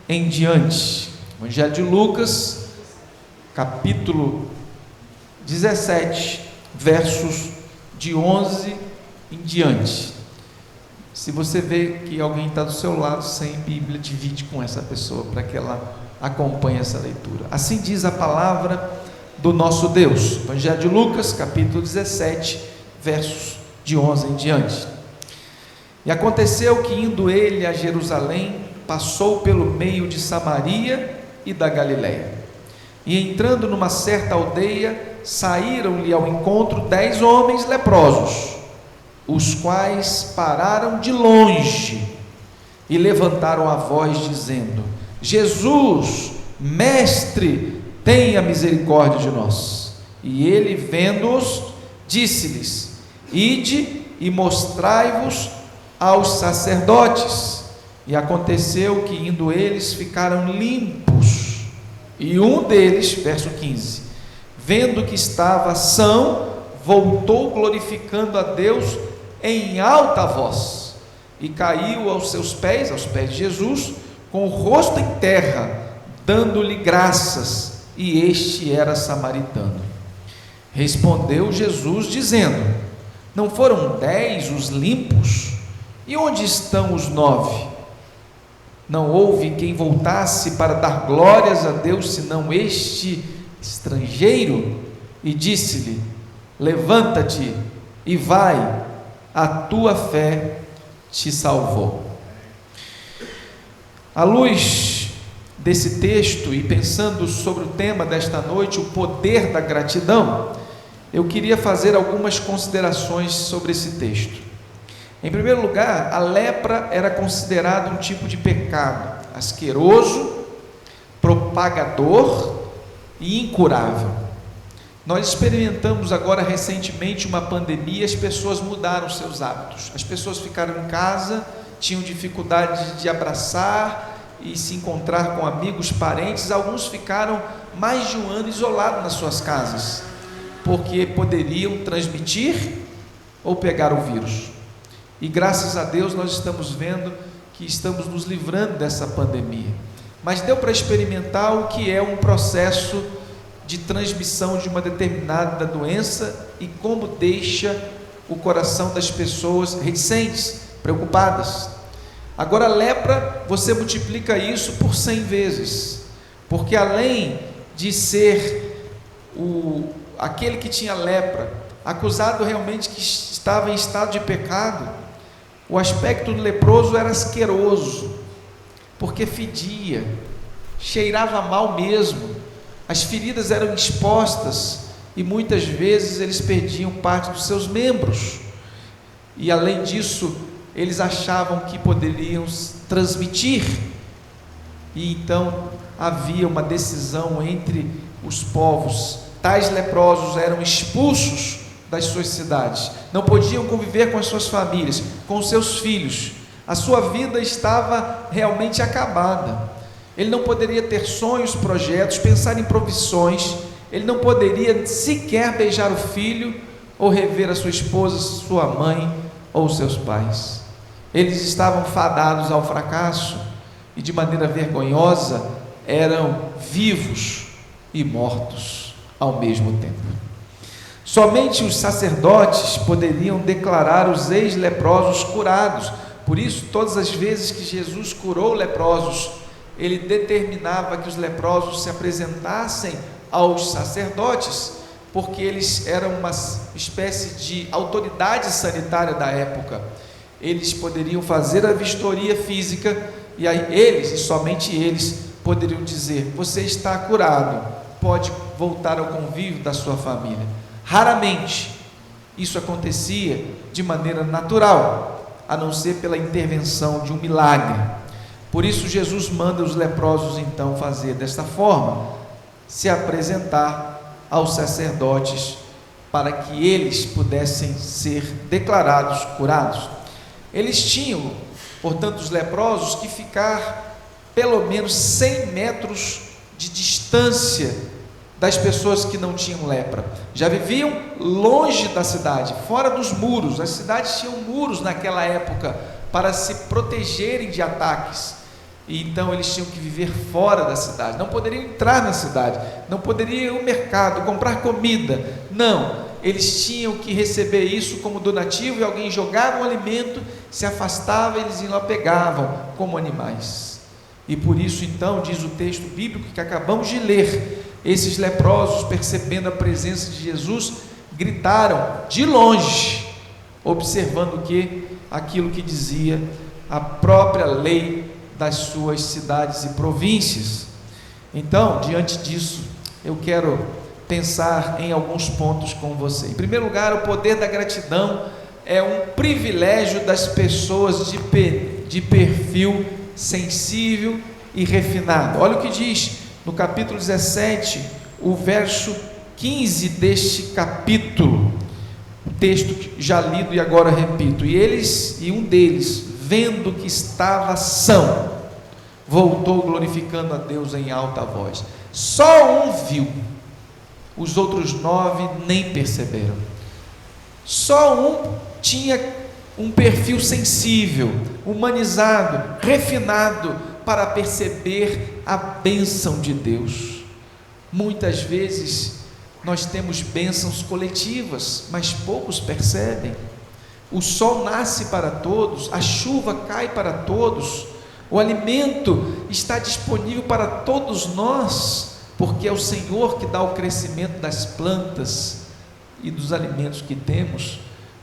em diante. Evangelho de Lucas, capítulo 17, versos de 11 em diante. Se você vê que alguém está do seu lado sem Bíblia, divide com essa pessoa para que ela acompanhe essa leitura. Assim diz a palavra do nosso Deus. Evangelho de Lucas, capítulo 17, versos de 11 em diante. E aconteceu que, indo ele a Jerusalém, passou pelo meio de Samaria e da Galiléia. E entrando numa certa aldeia, saíram-lhe ao encontro 10 homens leprosos, os quais pararam de longe e levantaram a voz dizendo: Jesus, mestre, tenha misericórdia de nós. E ele, vendo-os, disse-lhes: ide e mostrai-vos aos sacerdotes. E aconteceu que, indo eles, ficaram limpos. E um deles, verso 15, vendo que estava são, voltou glorificando a Deus em alta voz, e caiu aos seus pés, aos pés de Jesus, com o rosto em terra, dando-lhe graças, e este era samaritano. Respondeu Jesus dizendo: não foram 10 os limpos? E onde estão os 9? Não houve quem voltasse para dar glórias a Deus, senão este estrangeiro, e disse-lhe: levanta-te e vai, a tua fé te salvou. À luz desse texto e pensando sobre o tema desta noite, o poder da gratidão, eu queria fazer algumas considerações sobre esse texto. Em primeiro lugar, a lepra era considerada um tipo de pecado asqueroso, propagador e incurável. Nós experimentamos agora recentemente uma pandemia, as pessoas mudaram seus hábitos. As pessoas ficaram em casa, tinham dificuldade de abraçar e se encontrar com amigos, parentes. Alguns ficaram mais de um ano isolados nas suas casas, porque poderiam transmitir ou pegar o vírus. E graças a Deus nós estamos vendo que estamos nos livrando dessa pandemia. Mas deu para experimentar o que é um processo de transmissão de uma determinada doença e como deixa o coração das pessoas reticentes, preocupadas. Agora a lepra, você multiplica isso por 100 vezes, porque além de ser aquele que tinha lepra, acusado realmente que estava em estado de pecado, o aspecto do leproso era asqueroso, porque fedia, cheirava mal mesmo, as feridas eram expostas e muitas vezes eles perdiam parte dos seus membros, e além disso, eles achavam que poderiam transmitir, e então havia uma decisão entre os povos. Tais leprosos eram expulsos das suas cidades, não podiam conviver com as suas famílias, com os seus filhos, a sua vida estava realmente acabada. Ele não poderia ter sonhos, projetos, pensar em provisões, ele não poderia sequer beijar o filho, ou rever a sua esposa, sua mãe, ou seus pais. Eles estavam fadados ao fracasso, e de maneira vergonhosa, eram vivos e mortos ao mesmo tempo. Somente os sacerdotes poderiam declarar os ex-leprosos curados. Por isso, todas as vezes que Jesus curou leprosos, ele determinava que os leprosos se apresentassem aos sacerdotes, porque eles eram uma espécie de autoridade sanitária da época. Eles poderiam fazer a vistoria física, e aí eles, e somente eles, poderiam dizer: você está curado, pode voltar ao convívio da sua família. Raramente isso acontecia de maneira natural, a não ser pela intervenção de um milagre. Por isso Jesus manda os leprosos então fazer desta forma, se apresentar aos sacerdotes para que eles pudessem ser declarados curados. Eles tinham, portanto, os leprosos, que ficar pelo menos 100 metros de distância das pessoas que não tinham lepra. Já viviam longe da cidade, fora dos muros. As cidades tinham muros naquela época para se protegerem de ataques, e então eles tinham que viver fora da cidade, não poderiam entrar na cidade, não poderiam ir ao mercado, comprar comida, não, eles tinham que receber isso como donativo, e alguém jogava um alimento, se afastava, eles iam lá, pegavam como animais. E por isso então, diz o texto bíblico que acabamos de ler, esses leprosos, percebendo a presença de Jesus, gritaram de longe, observando aquilo que dizia a própria lei das suas cidades e províncias. Então, diante disso, eu quero pensar em alguns pontos com você. Em primeiro lugar, o poder da gratidão é um privilégio das pessoas de perfil sensível e refinado. Olha o que diz no capítulo 17, o verso 15 deste capítulo, texto já lido e agora repito: e um deles, vendo que estava são, voltou glorificando a Deus em alta voz. Só um viu, os outros 9 nem perceberam. Só um tinha um perfil sensível, humanizado, refinado, para perceber a bênção de Deus. Muitas vezes nós temos bênçãos coletivas, mas poucos percebem. O sol nasce para todos, a chuva cai para todos, O alimento está disponível para todos nós, porque é o Senhor que dá o crescimento das plantas e dos alimentos que temos,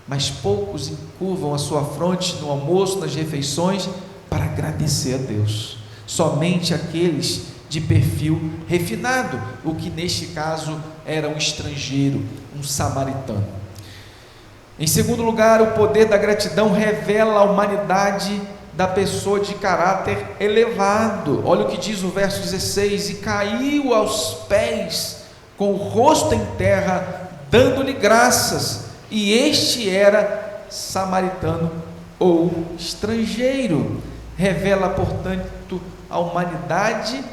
mas poucos encurvam a sua fronte no almoço, nas refeições, para agradecer a Deus. Somente aqueles de perfil refinado, o que neste caso era um estrangeiro, um samaritano. Em segundo lugar, o poder da gratidão revela a humanidade da pessoa de caráter elevado. Olha o que diz o verso 16: e caiu aos pés com o rosto em terra, dando-lhe graças, e este era samaritano ou estrangeiro. Revela, portanto, a humanidade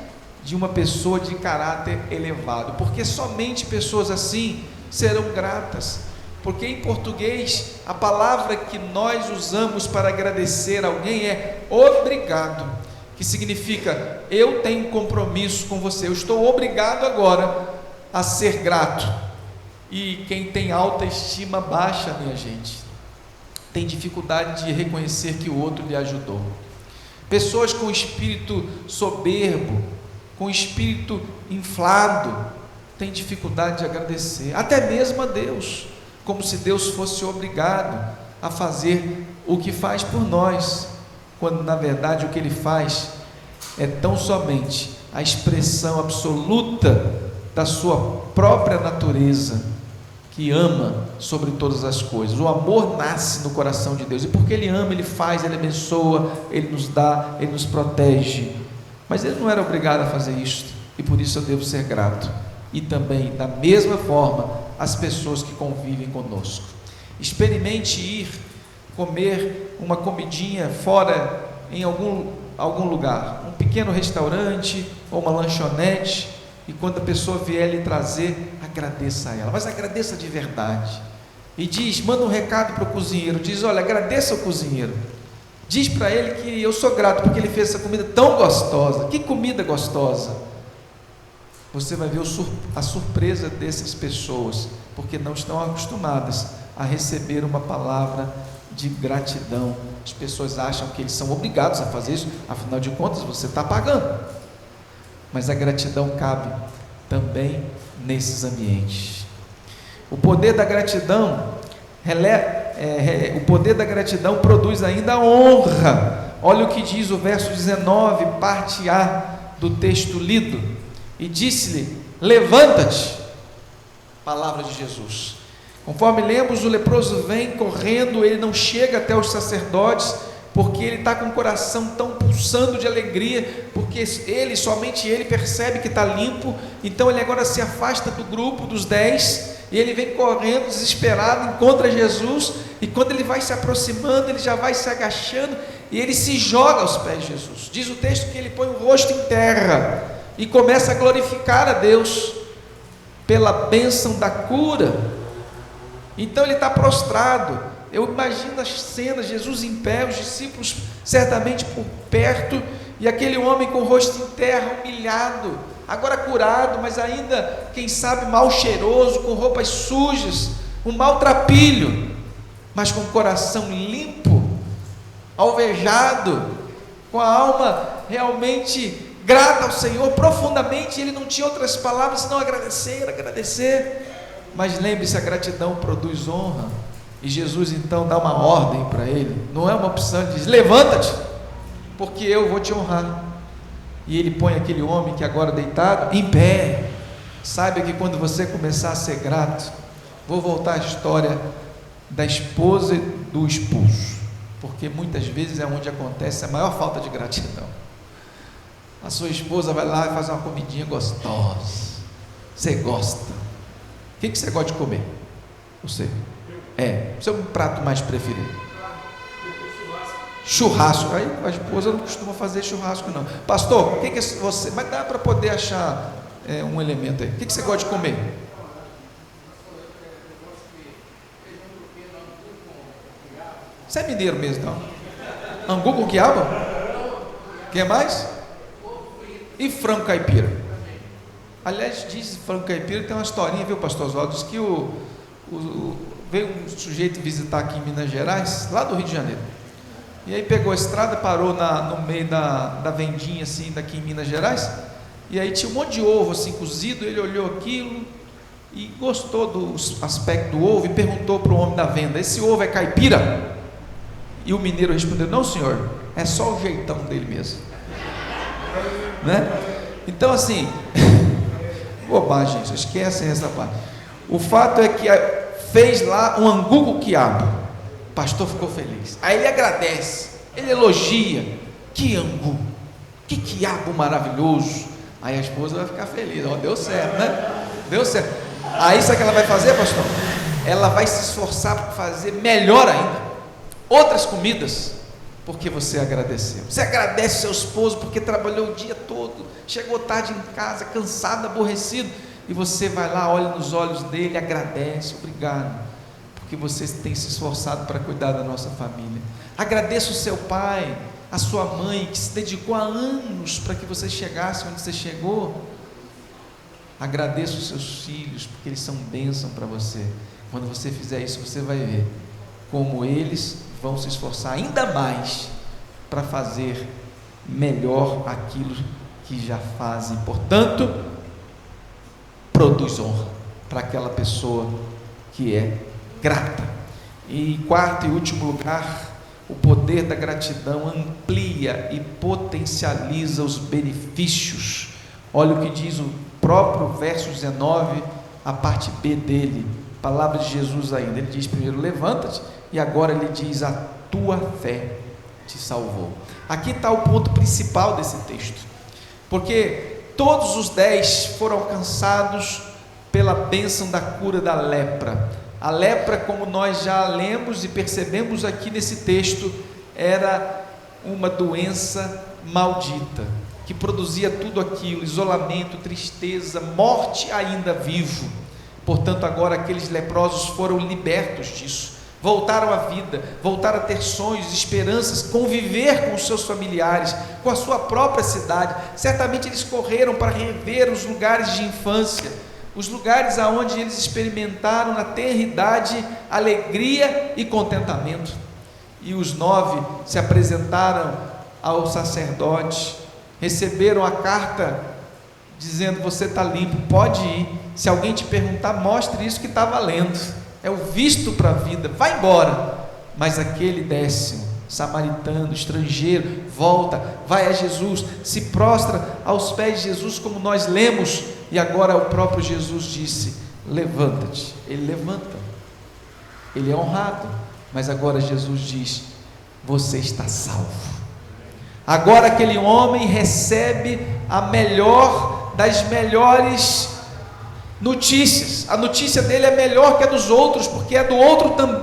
de uma pessoa de caráter elevado, porque somente pessoas assim serão gratas. Porque em português a palavra que nós usamos para agradecer alguém é obrigado, que significa eu tenho compromisso com você, eu estou obrigado agora a ser grato. E quem tem autoestima baixa, minha gente, tem dificuldade de reconhecer que o outro lhe ajudou. Pessoas com espírito soberbo, com espírito inflado, têm dificuldade de agradecer, até mesmo a Deus, como se Deus fosse obrigado a fazer o que faz por nós, quando na verdade o que Ele faz é tão somente a expressão absoluta da sua própria natureza, que ama sobre todas as coisas. O amor nasce no coração de Deus, e porque Ele ama, Ele faz, Ele abençoa, Ele nos dá, Ele nos protege, mas Ele não era obrigado a fazer isto, e por isso eu devo ser grato. E também, da mesma forma, as pessoas que convivem conosco. Experimente ir comer uma comidinha fora, em algum lugar, um pequeno restaurante ou uma lanchonete, e quando a pessoa vier lhe trazer, agradeça a ela, mas agradeça de verdade, e manda um recado para o cozinheiro, diz: olha, agradeça ao cozinheiro, diz para ele que eu sou grato porque ele fez essa comida tão gostosa. Que comida gostosa! Você vai ver a surpresa dessas pessoas, porque não estão acostumadas a receber uma palavra de gratidão. As pessoas acham que eles são obrigados a fazer isso, afinal de contas você está pagando. Mas a gratidão cabe também nesses ambientes. O poder da gratidão produz ainda honra. Olha o que diz o verso 19, parte A do texto lido: e disse-lhe: levanta-te. Palavra de Jesus. Conforme lemos, o leproso vem correndo, ele não chega até os sacerdotes, porque ele está com o coração tão pulsando de alegria, porque somente ele percebe que está limpo. Então ele agora se afasta do grupo dos 10, e ele vem correndo desesperado, encontra Jesus, e quando ele vai se aproximando, ele já vai se agachando, e ele se joga aos pés de Jesus. Diz o texto que ele põe o rosto em terra, e começa a glorificar a Deus, pela bênção da cura. Então ele está prostrado. Eu imagino as cenas, Jesus em pé, os discípulos certamente por perto, e aquele homem com o rosto em terra, humilhado, agora curado, mas ainda, quem sabe, mal cheiroso, com roupas sujas, um maltrapilho, mas com o coração limpo, alvejado, com a alma realmente grata ao Senhor profundamente. Ele não tinha outras palavras senão agradecer. Mas lembre-se, a gratidão produz honra. E Jesus então dá uma ordem para ele, não é uma opção, ele diz: levanta-te, porque eu vou te honrar. E ele põe aquele homem que agora deitado em pé. Saiba que quando você começar a ser grato, vou voltar à história da esposa e do esposo, porque muitas vezes é onde acontece a maior falta de gratidão. A sua esposa vai lá e faz uma comidinha gostosa, você gosta. O que você gosta de comer? Você? Seu prato mais preferido? Churrasco. Aí a esposa não costuma fazer churrasco não. Pastor, o que é você? Mas dá para poder achar um elemento aí. O que você gosta de comer? Você é mineiro mesmo, não? Angu com quiabo? Quer mais? E frango caipira. Aliás, diz frango caipira, tem uma historinha, viu, pastor Oswaldo? Diz que veio um sujeito visitar aqui em Minas Gerais, lá do Rio de Janeiro, E aí pegou a estrada, parou no meio da vendinha assim, daqui em Minas Gerais, e aí tinha um monte de ovo assim cozido. Ele olhou aquilo e gostou do aspecto do ovo e perguntou para o homem da venda: esse ovo é caipira? E o mineiro respondeu: não, senhor, é só o jeitão dele mesmo, né? Então assim, bobagem, gente, esquecem essa parte. O fato é que fez lá um angu com quiabo. O pastor ficou feliz. Aí ele agradece, ele elogia: que angu, que quiabo maravilhoso. Aí a esposa vai ficar feliz: ó, deu certo, né? Deu certo. Aí sabe o que ela vai fazer, pastor? Ela vai se esforçar para fazer melhor ainda outras comidas, porque você agradeceu. Você agradece seu esposo porque trabalhou o dia todo, chegou tarde em casa, cansado, aborrecido, e você vai lá, olha nos olhos dele, agradece: obrigado, porque você tem se esforçado para cuidar da nossa família. Agradeça o seu pai, a sua mãe, que se dedicou há anos para que você chegasse onde você chegou. Agradeça os seus filhos, porque eles são bênção para você. Quando você fizer isso, você vai ver como eles vão se esforçar ainda mais para fazer melhor aquilo que já fazem. Portanto, produz honra para aquela pessoa que é grata. E em quarto e último lugar, o poder da gratidão amplia e potencializa os benefícios. Olha o que diz o próprio verso 19, a parte B dele, palavra de Jesus ainda. Ele diz primeiro: levanta-te, e agora ele diz: a tua fé te salvou. Aqui está o ponto principal desse texto, porque todos os 10 foram alcançados pela bênção da cura da lepra. A lepra, como nós já lemos e percebemos aqui nesse texto, era uma doença maldita, que produzia tudo aquilo: isolamento, tristeza, morte ainda vivo. Portanto, agora aqueles leprosos foram libertos disso, voltaram à vida, voltaram a ter sonhos, esperanças, conviver com os seus familiares, com a sua própria cidade. Certamente eles correram para rever os lugares de infância, os lugares aonde eles experimentaram na tenridade alegria e contentamento. E os 9 se apresentaram ao sacerdote, receberam a carta dizendo: você está limpo, pode ir. Se alguém te perguntar, mostre isso que está valendo, é o visto para a vida, vai embora. Mas aquele 10º, samaritano, estrangeiro, volta, vai a Jesus, se prostra aos pés de Jesus, como nós lemos. E agora o próprio Jesus disse: levanta-te. Ele levanta, ele é honrado, mas agora Jesus diz: você está salvo. Agora aquele homem recebe a melhor das melhores notícias. A notícia dele é melhor que a dos outros, porque é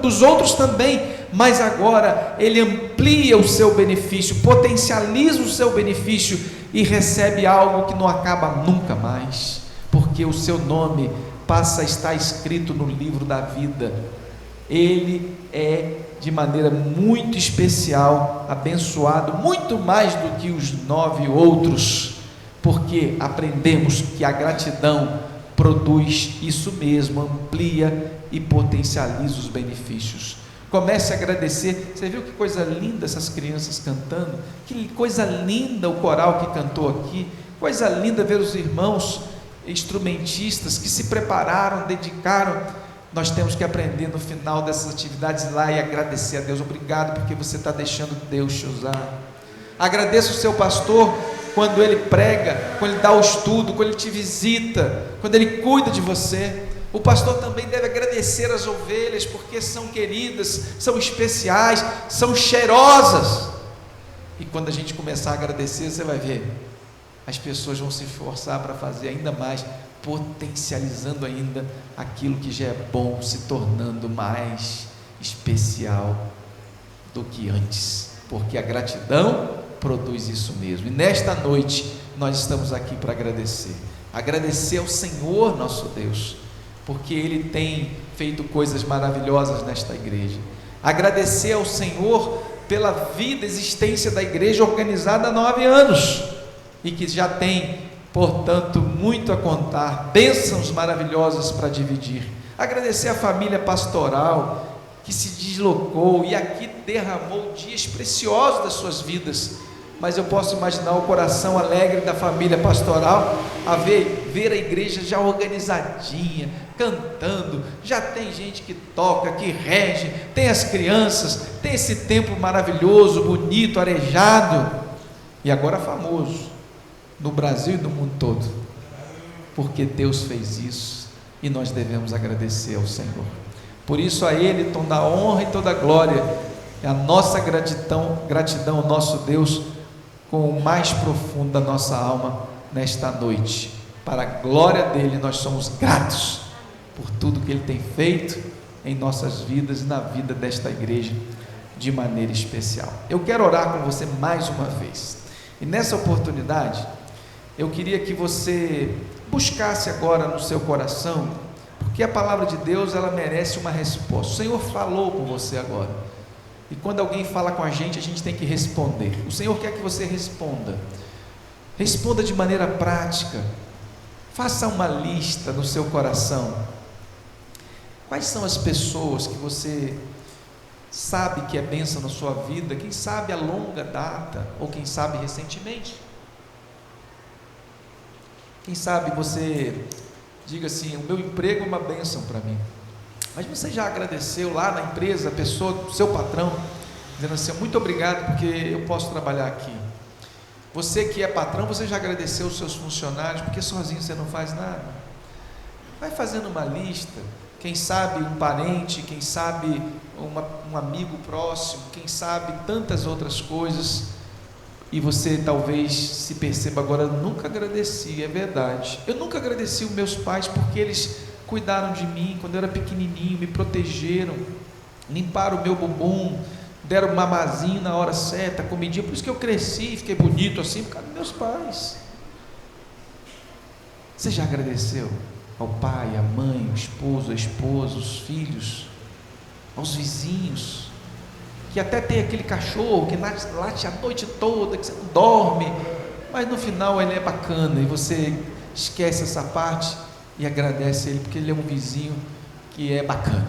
dos outros também, mas agora ele amplia o seu benefício, potencializa o seu benefício e recebe algo que não acaba nunca mais, porque o seu nome passa a estar escrito no livro da vida. Ele é de maneira muito especial abençoado, muito mais do que os 9 outros, porque aprendemos que a gratidão produz isso mesmo, amplia e potencializa os benefícios. Comece a agradecer. Você viu que coisa linda essas crianças cantando? Que coisa linda o coral que cantou aqui. Coisa linda ver os irmãos instrumentistas que se prepararam, dedicaram. Nós temos que aprender no final dessas atividades ir lá e agradecer a Deus. Obrigado porque você está deixando Deus te usar. Agradeça o seu pastor quando ele prega, quando ele dá o estudo, quando ele te visita, quando ele cuida de você. O pastor também deve agradecer as ovelhas, porque são queridas, são especiais, são cheirosas. E quando a gente começar a agradecer, você vai ver, as pessoas vão se esforçar para fazer ainda mais, potencializando ainda aquilo que já é bom, se tornando mais especial do que antes, porque a gratidão produz isso mesmo. E nesta noite nós estamos aqui para agradecer ao Senhor nosso Deus, porque Ele tem feito coisas maravilhosas nesta igreja. Agradecer ao Senhor pela vida, existência da igreja organizada há 9 anos, e que já tem, portanto, muito a contar, bênçãos maravilhosas para dividir. Agradecer à família pastoral, que se deslocou e aqui derramou dias preciosos das suas vidas. Mas eu posso imaginar o coração alegre da família pastoral a ver a igreja já organizadinha, cantando, já tem gente que toca, que rege, tem as crianças, tem esse templo maravilhoso, bonito, arejado, e agora famoso no Brasil e no mundo todo, porque Deus fez isso e nós devemos agradecer ao Senhor. Por isso a Ele toda a honra e toda a glória, a nossa gratidão ao nosso Deus, com o mais profundo da nossa alma nesta noite. Para a glória dele, nós somos gratos por tudo que ele tem feito em nossas vidas e na vida desta igreja de maneira especial. Eu quero orar com você mais uma vez, e nessa oportunidade eu queria que você buscasse agora no seu coração, porque a palavra de Deus, ela merece uma resposta. O Senhor falou com você agora. E quando alguém fala com a gente tem que responder. O Senhor quer que você responda. Responda de maneira prática. Faça uma lista no seu coração. Quais são as pessoas que você sabe que é bênção na sua vida? Quem sabe a longa data, ou quem sabe recentemente? Quem sabe você diga assim: o meu emprego é uma bênção para mim. Mas você já agradeceu lá na empresa, a pessoa, o seu patrão, dizendo assim: muito obrigado porque eu posso trabalhar aqui. Você que é patrão, você já agradeceu os seus funcionários, porque sozinho você não faz nada. Vai fazendo uma lista. Quem sabe um parente, quem sabe um amigo próximo, quem sabe tantas outras coisas, e você talvez se perceba agora: eu nunca agradeci. É verdade, eu nunca agradeci os meus pais, porque eles cuidaram de mim quando eu era pequenininho, me protegeram, limparam o meu bumbum, deram mamazinho na hora certa, comidinha. Por isso que eu cresci, fiquei bonito assim, por causa dos meus pais. Você já agradeceu ao pai, à mãe, ao esposo, à esposa, os filhos, aos vizinhos, que até tem aquele cachorro que late a noite toda, que você não dorme, mas no final ele é bacana, e você esquece essa parte e agradece ele, porque ele é um vizinho que é bacana,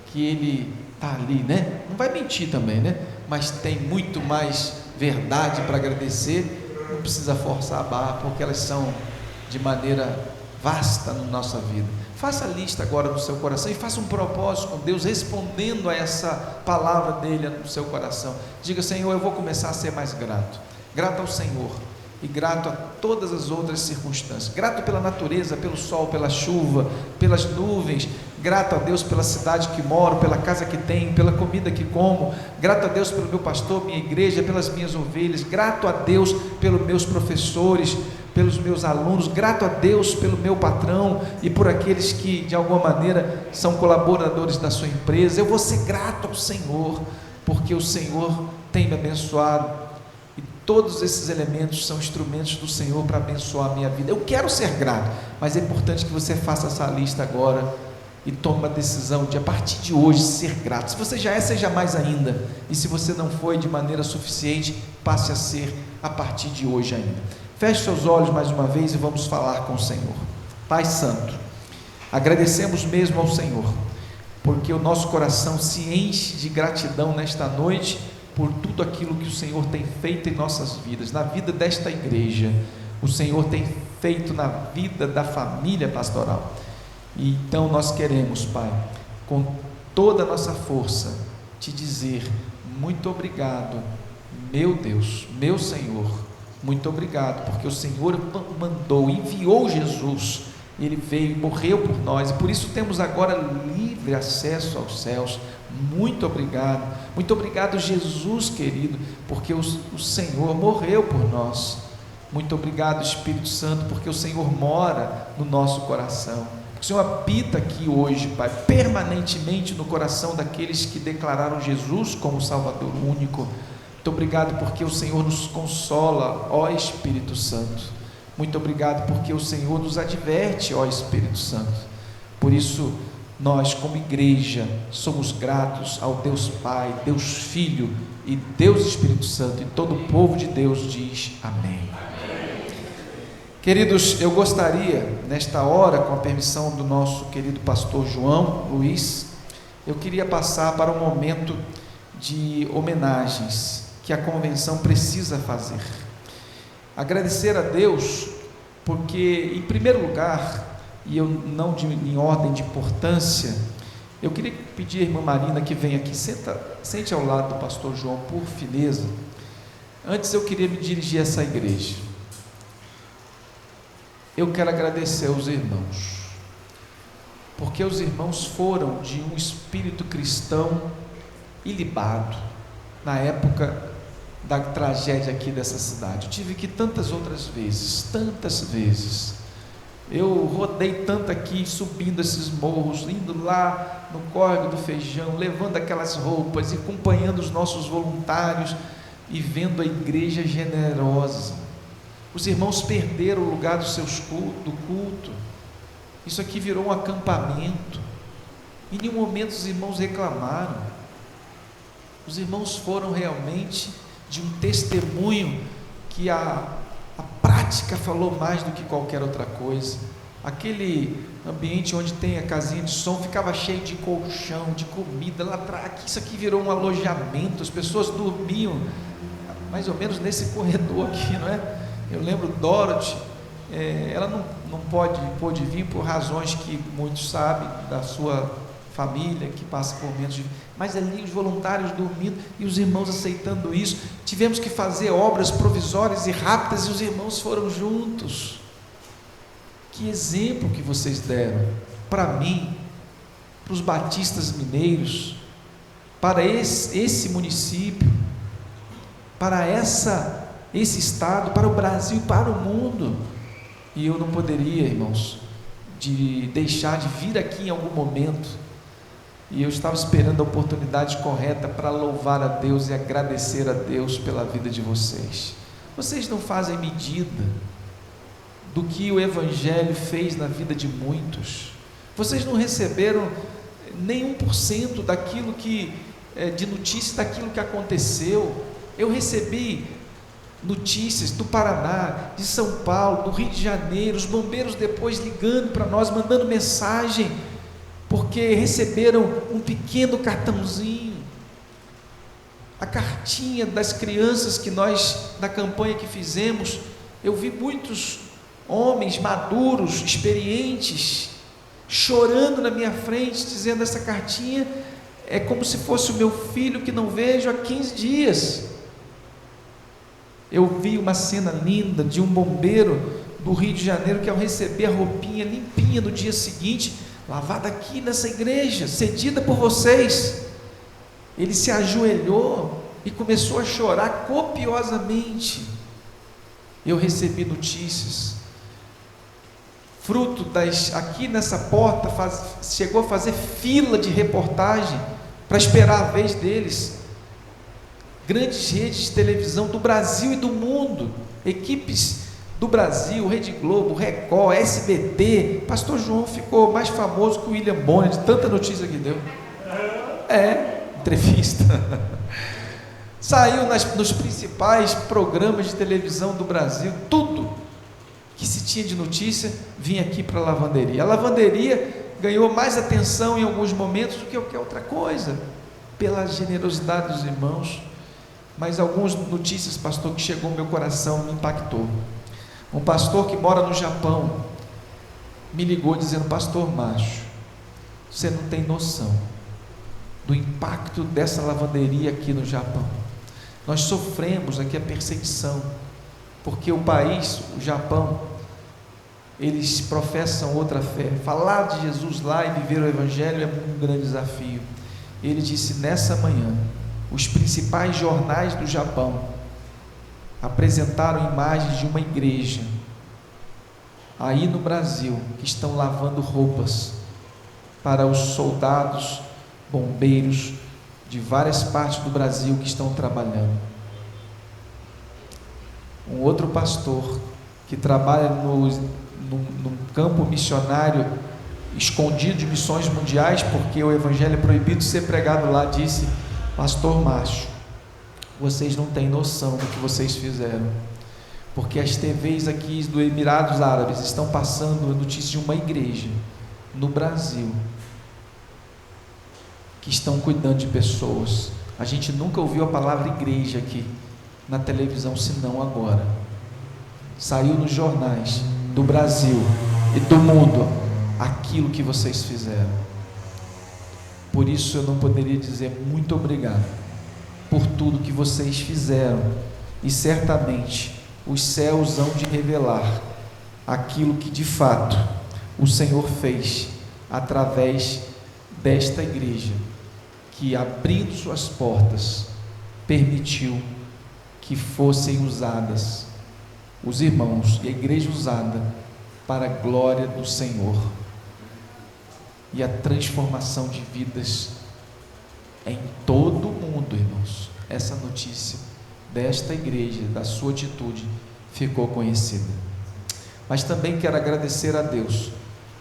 que ele está ali, né? Não vai mentir também, né? Mas tem muito mais verdade para agradecer. Não precisa forçar a barra, porque elas são de maneira vasta na nossa vida. Faça a lista agora no seu coração e faça um propósito com Deus, respondendo a essa palavra dele no seu coração. Diga: Senhor, eu vou começar a ser mais grato. Grato ao Senhor e grato a todas as outras circunstâncias, grato pela natureza, pelo sol, pela chuva, pelas nuvens, grato a Deus pela cidade que moro, pela casa que tenho, pela comida que como, grato a Deus pelo meu pastor, minha igreja, pelas minhas ovelhas, grato a Deus pelos meus professores, pelos meus alunos, grato a Deus pelo meu patrão e por aqueles que de alguma maneira são colaboradores da sua empresa. Eu vou ser grato ao Senhor, porque o Senhor tem me abençoado. E todos esses elementos são instrumentos do Senhor para abençoar a minha vida. Eu quero ser grato, mas é importante que você faça essa lista agora e tome uma decisão de, a partir de hoje, ser grato. Se você já é, seja mais ainda. E se você não foi de maneira suficiente, passe a ser a partir de hoje ainda. Feche seus olhos mais uma vez e vamos falar com o Senhor. Pai Santo, agradecemos mesmo ao Senhor, porque o nosso coração se enche de gratidão nesta noite, por tudo aquilo que o Senhor tem feito em nossas vidas, na vida desta igreja. O Senhor tem feito na vida da família pastoral. E então nós queremos, Pai, com toda a nossa força, te dizer: muito obrigado, meu Deus, meu Senhor, muito obrigado, porque o Senhor mandou, enviou Jesus, ele veio e morreu por nós, e por isso temos agora livre acesso aos céus. Muito obrigado, Jesus querido, porque o Senhor morreu por nós. Muito obrigado, Espírito Santo, porque o Senhor mora no nosso coração. O Senhor habita aqui hoje, Pai, permanentemente no coração daqueles que declararam Jesus como Salvador único. Muito obrigado porque o Senhor nos consola, ó Espírito Santo. Muito obrigado porque o Senhor nos adverte, ó Espírito Santo. Por isso, nós como igreja somos gratos ao Deus Pai, Deus Filho e Deus Espírito Santo, e todo o povo de Deus diz amém. Queridos, eu gostaria nesta hora, com a permissão do nosso querido pastor João Luiz, eu queria passar para um momento de homenagens que a convenção precisa fazer. Agradecer a Deus, porque, em primeiro lugar, e eu não em ordem de importância, eu queria pedir à irmã Marina que venha aqui, sente ao lado do pastor João, por fineza. Antes eu queria me dirigir a essa igreja. Eu quero agradecer aos irmãos, porque os irmãos foram de um espírito cristão ilibado na época da tragédia aqui dessa cidade. Eu tive que tantas vezes, eu rodei tanto aqui, subindo esses morros, indo lá no Córrego do Feijão, levando aquelas roupas e acompanhando os nossos voluntários e vendo a igreja generosa. Os irmãos perderam o lugar do culto. Isso aqui virou um acampamento. Em nenhum momento os irmãos reclamaram. Os irmãos foram realmente de um testemunho que a prática falou mais do que qualquer outra coisa. Aquele ambiente onde tem a casinha de som ficava cheio de colchão, de comida lá atrás. Isso aqui virou um alojamento. As pessoas dormiam mais ou menos nesse corredor aqui, não é? Eu lembro Dorothy, ela não pôde vir por razões que muitos sabem, da sua família que passa por momentos, mas ali os voluntários dormindo e os irmãos aceitando isso. Tivemos que fazer obras provisórias e rápidas e os irmãos foram juntos. Que exemplo que vocês deram para mim, para os batistas mineiros, para esse município, para esse estado, para o Brasil e para o mundo. E eu não poderia, irmãos, de deixar de vir aqui em algum momento, e eu estava esperando a oportunidade correta para louvar a Deus e agradecer a Deus pela vida de vocês. Vocês não fazem medida do que o Evangelho fez na vida de muitos. Vocês não receberam nem 1% daquilo de notícias daquilo que aconteceu. Eu recebi notícias do Paraná, de São Paulo, do Rio de Janeiro, os bombeiros depois ligando para nós, mandando mensagem, porque receberam um pequeno cartãozinho, a cartinha das crianças que nós, na campanha que fizemos. Eu vi muitos homens maduros, experientes, chorando na minha frente, dizendo: essa cartinha é como se fosse o meu filho que não vejo há 15 dias. Eu vi uma cena linda de um bombeiro do Rio de Janeiro que, ao receber a roupinha limpinha no dia seguinte, lavada aqui nessa igreja, cedida por vocês, ele se ajoelhou e começou a chorar copiosamente. Eu recebi notícias, fruto aqui nessa porta, chegou a fazer fila de reportagem para esperar a vez deles. Grandes redes de televisão do Brasil e do mundo, equipes do Brasil, Rede Globo, Record, SBT. Pastor João ficou mais famoso que o William Bonner, de tanta notícia que deu. Entrevista. Saiu nos principais programas de televisão do Brasil. Tudo que se tinha de notícia vinha aqui para a lavanderia. A lavanderia ganhou mais atenção em alguns momentos do que qualquer outra coisa, pela generosidade dos irmãos. Mas algumas notícias, pastor, que chegou ao meu coração, me impactou. Um pastor que mora no Japão me ligou dizendo: pastor Márcio, você não tem noção do impacto dessa lavanderia aqui no Japão. Nós sofremos aqui a perseguição, porque o país, o Japão, eles professam outra fé. Falar de Jesus lá e viver o Evangelho é um grande desafio. Ele disse: nessa manhã, os principais jornais do Japão apresentaram imagens de uma igreja aí no Brasil que estão lavando roupas para os soldados, bombeiros de várias partes do Brasil que estão trabalhando. Um outro pastor que trabalha no campo missionário escondido de missões mundiais, porque o Evangelho é proibido de ser pregado lá, disse: pastor Márcio, vocês não têm noção do que vocês fizeram, porque as TVs aqui do Emirados Árabes estão passando notícias de uma igreja no Brasil que estão cuidando de pessoas. A gente nunca ouviu a palavra igreja aqui na televisão, senão agora. Saiu nos jornais do Brasil e do mundo aquilo que vocês fizeram. Por isso eu não poderia dizer muito obrigado por tudo que vocês fizeram, e certamente os céus hão de revelar aquilo que de fato o Senhor fez através desta igreja, que abrindo suas portas permitiu que fossem usadas, os irmãos e a igreja usada para a glória do Senhor, e a transformação de vidas em todo o mundo, irmãos. Essa notícia desta igreja, da sua atitude, ficou conhecida. Mas também quero agradecer a Deus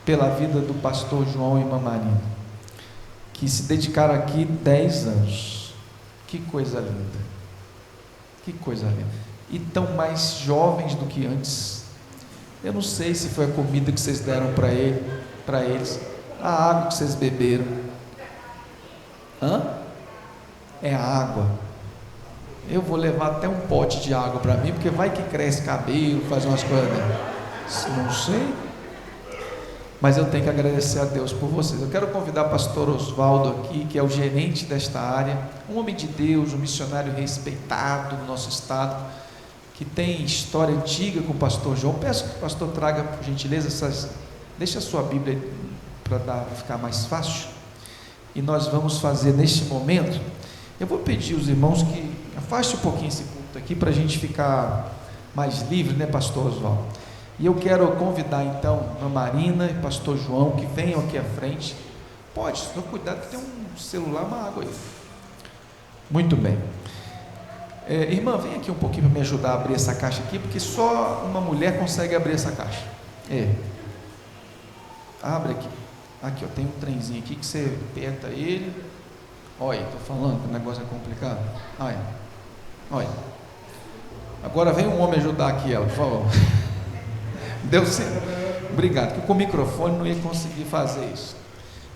pela vida do pastor João e irmã Marina, que se dedicaram aqui 10 anos. Que coisa linda, que coisa linda, e tão mais jovens do que antes. Eu não sei se foi a comida que vocês deram para eles, a água que vocês beberam. É a água. Eu vou levar até um pote de água para mim, porque vai que cresce cabelo, faz umas coisas, não sei, mas eu tenho que agradecer a Deus por vocês. Eu quero convidar o pastor Oswaldo aqui, que é o gerente desta área, um homem de Deus, um missionário respeitado no nosso estado, que tem história antiga com o pastor João. Peço que o pastor traga, por gentileza, deixa a sua Bíblia para ficar mais fácil, e nós vamos fazer neste momento. Eu vou pedir aos irmãos que afaste um pouquinho esse culto aqui, para a gente ficar mais livre, né, pastor Oswaldo? E eu quero convidar então a Marina e o pastor João, que venham aqui à frente. Pode, só cuidado que tem um celular, uma água aí. Muito bem. Irmã, vem aqui um pouquinho para me ajudar a abrir essa caixa aqui, porque só uma mulher consegue abrir essa caixa. Abre aqui. Aqui, ó, tem um trenzinho aqui que você aperta ele. Olha, estou falando que o negócio é complicado. Olha. Agora vem um homem ajudar aqui ela, por favor. Deu certo. Obrigado, que com o microfone não ia conseguir fazer isso.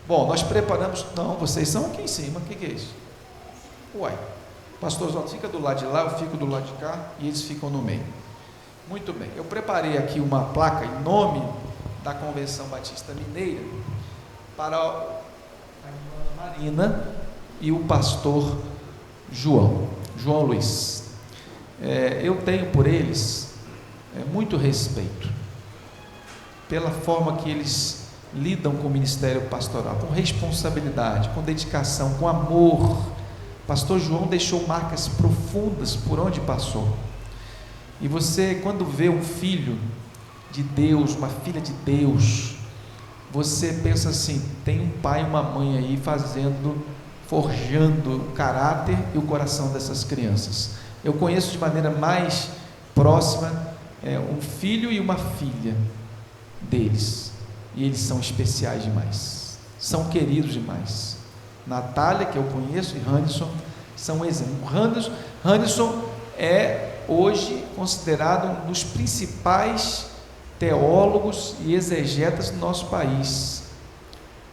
Bom, nós preparamos. Não, vocês são aqui em cima. O que é isso? Pastor Oswaldo fica do lado de lá, eu fico do lado de cá e eles ficam no meio. Muito bem. Eu preparei aqui uma placa em nome da Convenção Batista Mineira para a irmã Marina e o pastor João Luiz. Eu tenho por eles muito respeito, pela forma que eles lidam com o ministério pastoral, com responsabilidade, com dedicação, com amor. Pastor João deixou marcas profundas por onde passou, e você, quando vê um filho de Deus, uma filha de Deus, você pensa assim, tem um pai e uma mãe aí forjando o caráter e o coração dessas crianças. Eu conheço de maneira mais próxima um filho e uma filha deles, e eles são especiais demais, são queridos demais. Natália, que eu conheço, e Handerson são exemplos. Handerson é hoje considerado um dos principais teólogos e exegetas do nosso país,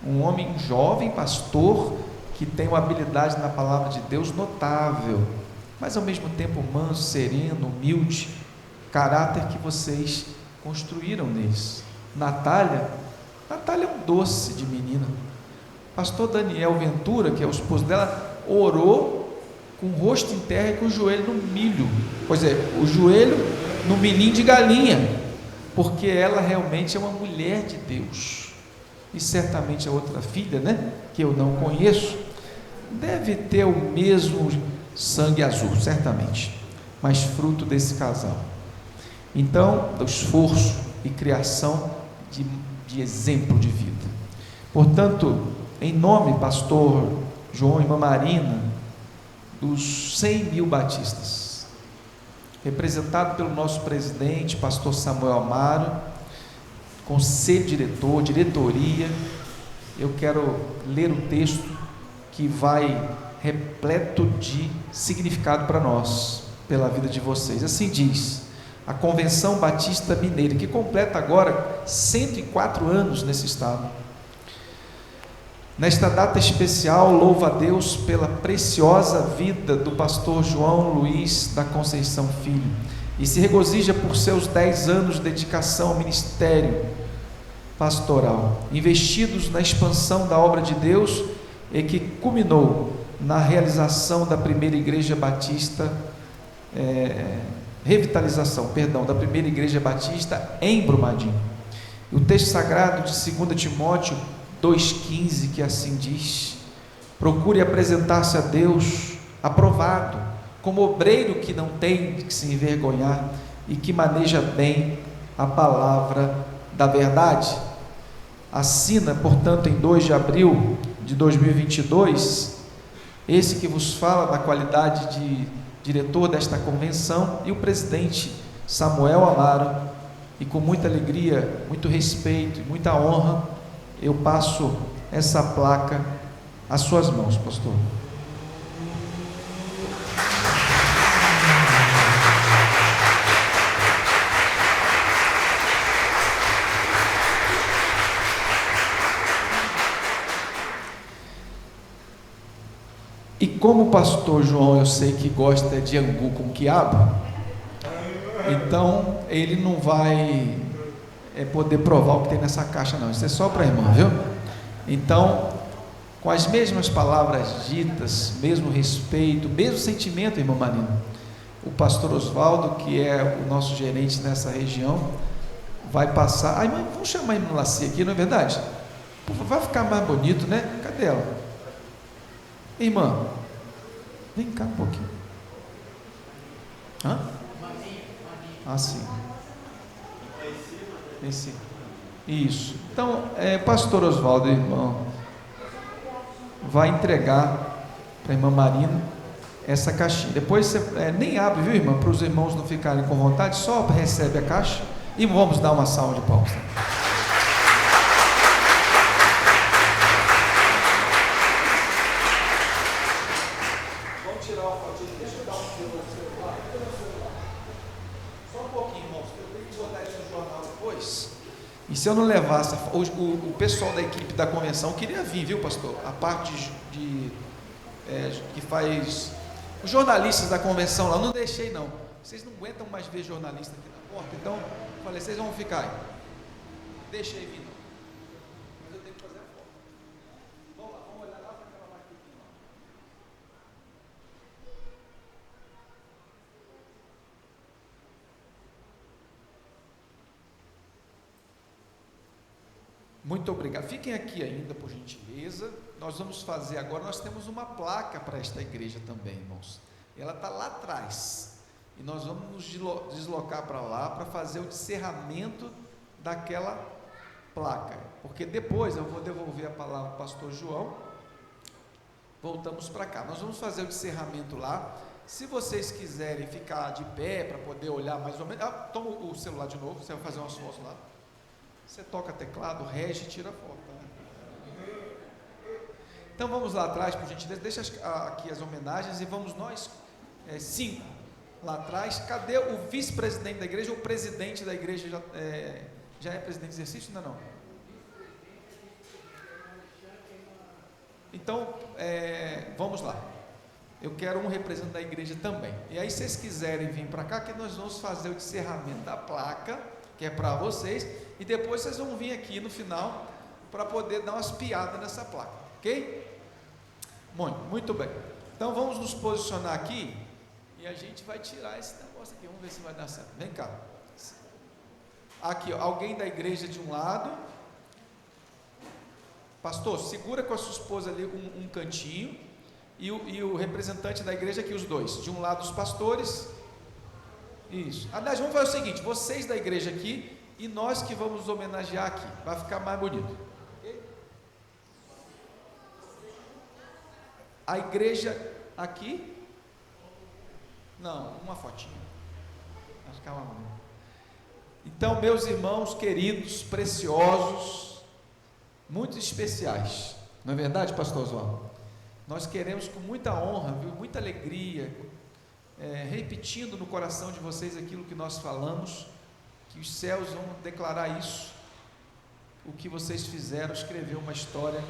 um homem jovem, pastor, que tem uma habilidade na palavra de Deus notável, mas ao mesmo tempo manso, sereno, humilde, caráter que vocês construíram neles. Natália é um doce de menina. Pastor Daniel Ventura, que é o esposo dela, orou com o rosto em terra e com o joelho no milho, o joelho no milhinho de galinha, porque ela realmente é uma mulher de Deus. E certamente a outra filha, que eu não conheço, deve ter o mesmo sangue azul, certamente, mas fruto desse casal. Então, do esforço e criação de exemplo de vida. Portanto, em nome, pastor João e irmã Marina, dos 100.000 batistas, representado pelo nosso presidente, pastor Samuel Amaro, conselho diretor, diretoria, eu quero ler o texto que vai repleto de significado para nós, pela vida de vocês. Assim diz a Convenção Batista Mineira, que completa agora 104 anos nesse estado. Nesta data especial, louvo a Deus pela preciosa vida do pastor João Luiz da Conceição Filho e se regozija por seus 10 anos de dedicação ao ministério pastoral, investidos na expansão da obra de Deus e que culminou na realização da primeira igreja batista, da primeira igreja batista em Brumadinho. O texto sagrado de 2 Timóteo 2,15, que assim diz: procure apresentar-se a Deus aprovado, como obreiro que não tem de se envergonhar e que maneja bem a palavra da verdade. Assina, portanto, em 2 de abril de 2022, esse que vos fala na qualidade de diretor desta convenção, e o presidente Samuel Amaro, e com muita alegria, muito respeito e muita honra, eu passo essa placa às suas mãos, pastor. E como o pastor João, eu sei que gosta de angu com quiabo, então ele não vai poder provar o que tem nessa caixa não, isso é só para a irmã, viu? Então, com as mesmas palavras ditas, mesmo respeito, mesmo sentimento, irmã Marina, o pastor Oswaldo, que é o nosso gerente nessa região, vai passar. Ai, mãe, vamos chamar a irmã Laci aqui, não é verdade? Vai ficar mais bonito, né? Cadê ela? Irmã, vem cá um pouquinho. Hã? Ah, sim. Esse. Isso. Então, pastor Oswaldo, irmão, vai entregar para a irmã Marina essa caixinha. Depois você nem abre, viu, irmã? Para os irmãos não ficarem com vontade, só recebe a caixa e vamos dar uma salva de palmas. Vamos tirar uma fotinha. Deixa eu dar um tiro no celular. Só um pouquinho, irmãos. Eu tenho que botar isso no jornal depois. E se eu não levasse, o pessoal da equipe da convenção queria vir, viu, pastor? A parte que faz os jornalistas da convenção lá, eu não deixei não. Vocês não aguentam mais ver jornalista aqui na porta, então falei, vocês vão ficar aí. Deixei vir não. Mas eu tenho que fazer a foto. Vamos lá, vamos olhar lá para aquela maquininha lá. Muito obrigado. Fiquem aqui ainda, por gentileza. Nós vamos fazer agora, nós temos uma placa para esta igreja também, irmãos. Ela está lá atrás. E nós vamos nos deslocar para lá para fazer o descerramento daquela placa. Porque depois eu vou devolver a palavra ao pastor João. Voltamos para cá. Nós vamos fazer o descerramento lá. Se vocês quiserem ficar de pé para poder olhar mais ou menos. Toma o celular de novo, você vai fazer umas fotos lá. Você toca teclado, rege e tira foto. Né? Então vamos lá atrás, por gentileza. Deixa aqui as homenagens e vamos nós, 5 lá atrás. Cadê o vice-presidente da igreja? O presidente da igreja já é presidente de exercício? Ainda não. Então, vamos lá. Eu quero um representante da igreja também. E aí, se vocês quiserem vir para cá, que nós vamos fazer o descerramento da placa, que é para vocês, e depois vocês vão vir aqui no final para poder dar umas piadas nessa placa, ok? Muito bem. Então vamos nos posicionar aqui e a gente vai tirar esse negócio aqui. Vamos ver se vai dar certo. Vem cá. Aqui, ó, alguém da igreja de um lado. Pastor, segura com a sua esposa ali um cantinho e o representante da igreja aqui, os dois. De um lado os pastores. Isso. Aliás, vamos fazer o seguinte: vocês da igreja aqui e nós que vamos homenagear aqui. Vai ficar mais bonito. Okay? A igreja aqui. Não, uma fotinha. Vai ficar mais bonito. Então, meus irmãos queridos, preciosos, muito especiais. Não é verdade, pastor Oswaldo? Nós queremos com muita honra, viu? Muita alegria, repetindo no coração de vocês aquilo que nós falamos, que os céus vão declarar isso, o que vocês fizeram, escrever uma história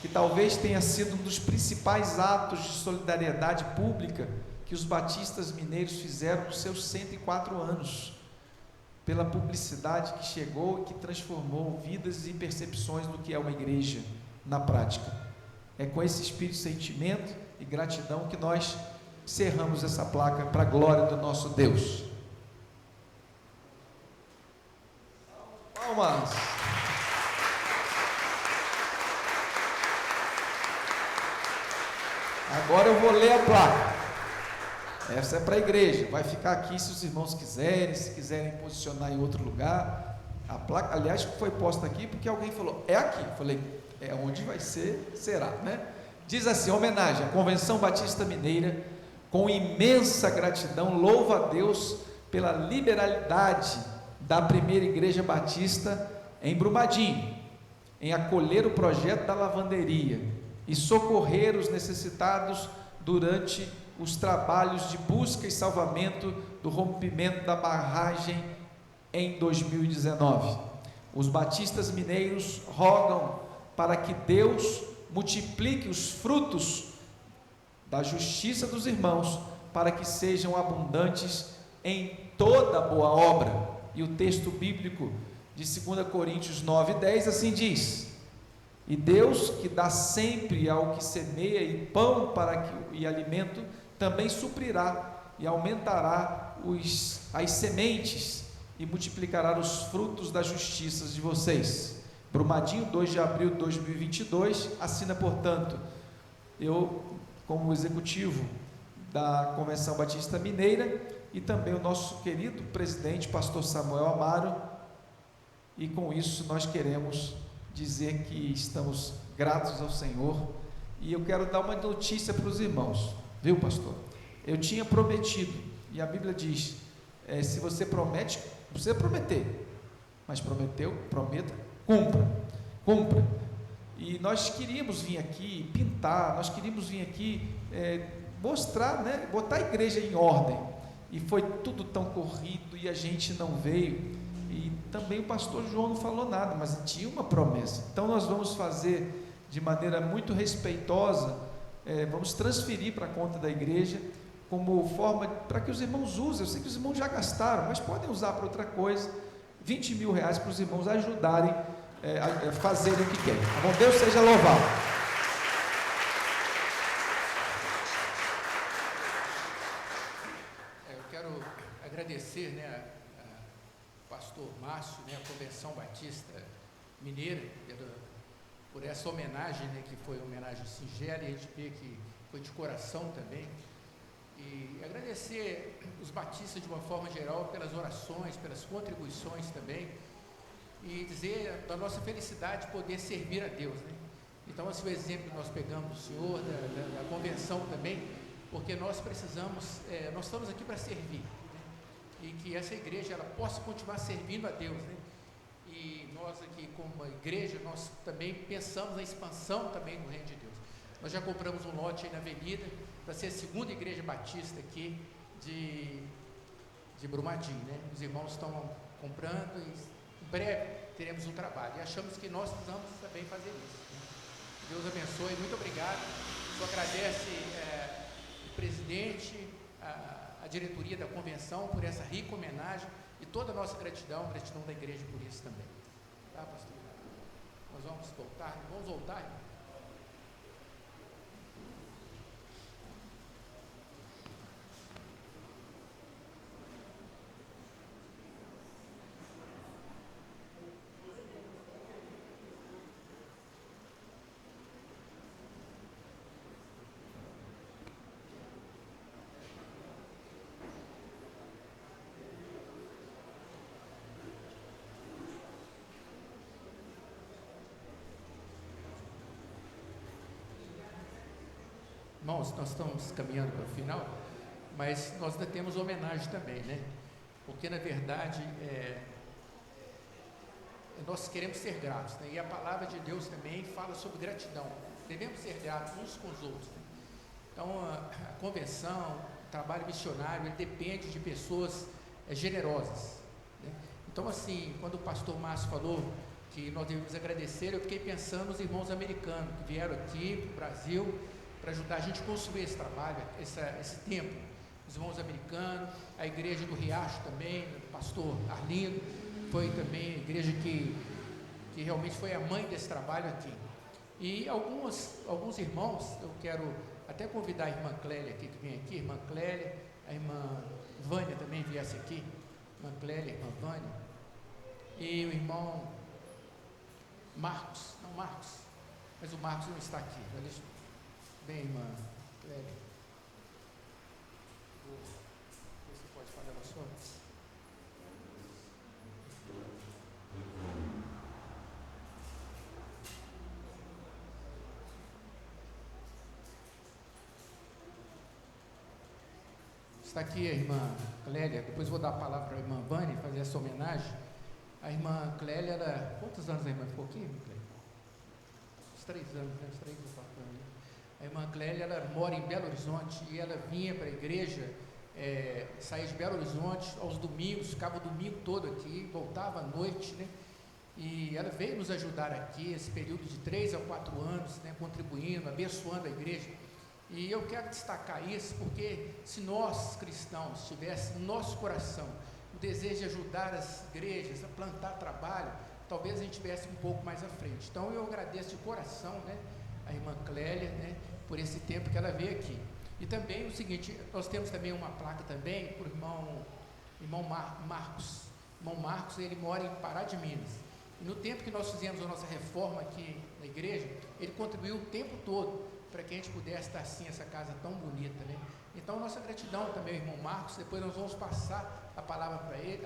que talvez tenha sido um dos principais atos de solidariedade pública que os batistas mineiros fizeram nos seus 104 anos, pela publicidade que chegou e que transformou vidas e percepções do que é uma igreja na prática. É com esse espírito de sentimento e gratidão que nós cerramos essa placa para a glória do nosso Deus. Palmas! Agora eu vou ler a placa. Essa é para a igreja, vai ficar aqui se os irmãos quiserem, se quiserem posicionar em outro lugar. A placa, aliás, foi posta aqui porque alguém falou, é aqui. Eu falei, é onde vai ser, será, né? Diz assim, homenagem à Convenção Batista Mineira, com imensa gratidão, louva a Deus pela liberalidade da primeira igreja batista em Brumadinho, em acolher o projeto da lavanderia e socorrer os necessitados durante os trabalhos de busca e salvamento do rompimento da barragem em 2019. Os batistas mineiros rogam para que Deus multiplique os frutos da justiça dos irmãos, para que sejam abundantes em toda boa obra. E o texto bíblico de 2 Coríntios 9:10 assim diz: e Deus, que dá sempre ao que semeia e pão e alimento, também suprirá e aumentará as sementes e multiplicará os frutos da justiça de vocês. Brumadinho, 2 de abril de 2022, assina, portanto, eu, como executivo da Convenção Batista Mineira, e também o nosso querido presidente, pastor Samuel Amaro, e com isso nós queremos dizer que estamos gratos ao Senhor, e eu quero dar uma notícia para os irmãos, viu, pastor? Eu tinha prometido, e a Bíblia diz, se você promete, não precisa prometer, mas prometeu, prometa, cumpra, e nós queríamos vir aqui pintar, nós queríamos vir aqui mostrar, né, botar a igreja em ordem, e foi tudo tão corrido, e a gente não veio, e também o pastor João não falou nada, mas tinha uma promessa. Então nós vamos fazer de maneira muito respeitosa, vamos transferir para a conta da igreja, como forma para que os irmãos usem. Eu sei que os irmãos já gastaram, mas podem usar para outra coisa, 20 mil reais para os irmãos ajudarem a fazerem o que querem. Tá bom? Deus seja louvado. Eu quero agradecer, né, pastor Márcio, né, a Convenção Batista Mineira, por essa homenagem, né, que foi uma homenagem singela, e a gente vê que foi de coração também, e agradecer os batistas de uma forma geral pelas orações, pelas contribuições também, e dizer da nossa felicidade de poder servir a Deus, né? Então, esse é o exemplo que nós pegamos do senhor, da convenção também, porque nós precisamos, nós estamos aqui para servir, e que essa igreja ela possa continuar servindo a Deus, né? E nós aqui como uma igreja, nós também pensamos na expansão também do reino de Deus. Nós já compramos um lote aí na avenida, para ser a segunda igreja batista aqui de Brumadinho, né? Os irmãos estão comprando e em breve teremos um trabalho, e achamos que nós precisamos também fazer isso, né? Deus abençoe, muito obrigado. Eu agradece o presidente, a diretoria da convenção por essa rica homenagem, e toda a nossa gratidão da igreja por isso também. Tá, pastor? Nós vamos voltar. Irmãos, nós estamos caminhando para o final, mas nós ainda temos homenagem também, né? Porque, na verdade, nós queremos ser gratos, né? E a palavra de Deus também fala sobre gratidão. Devemos ser gratos uns com os outros, né? Então, a convenção, o trabalho missionário, ele depende de pessoas generosas, né? Então, assim, quando o pastor Márcio falou que que nós devemos agradecer. Eu fiquei pensando nos irmãos americanos que vieram aqui para o Brasil para ajudar a gente a construir esse trabalho, esse templo. Os irmãos americanos, a igreja do Riacho também, o pastor Arlindo, foi também a igreja que realmente foi a mãe desse trabalho aqui. E alguns irmãos, eu quero até convidar a irmã Clélia aqui, que vem aqui, irmã Clélia, a irmã Vânia também viesse aqui, irmã Clélia, irmã Vânia, e o irmão Marcos, mas o Marcos não está aqui, bem, irmã Clélia, você pode falar ela só? Está aqui a irmã Clélia, depois vou dar a palavra para a irmã Vânia, fazer essa homenagem. A irmã Clélia, quantos anos a irmã ficou aqui, irmã Clélia? Uns 3 anos, né? Uns 3 ou 4 anos. A irmã Clélia, ela mora em Belo Horizonte e ela vinha para a igreja, saía de Belo Horizonte aos domingos, ficava o domingo todo aqui, voltava à noite, né? E ela veio nos ajudar aqui, esse período de 3 a 4 anos, né? Contribuindo, abençoando a igreja. E eu quero destacar isso porque se nós cristãos tivéssemos no nosso coração o desejo de ajudar as igrejas a plantar trabalho, talvez a gente estivesse um pouco mais à frente. Então eu agradeço de coração, né, a irmã Clélia, né, por esse tempo que ela veio aqui. E também o seguinte, nós temos também uma placa também para o irmão Marcos. Irmão Marcos, ele mora em Pará de Minas. E no tempo que nós fizemos a nossa reforma aqui na igreja, ele contribuiu o tempo todo para que a gente pudesse estar assim, essa casa tão bonita, né? Então, nossa gratidão também ao irmão Marcos. Depois nós vamos passar a palavra para ele,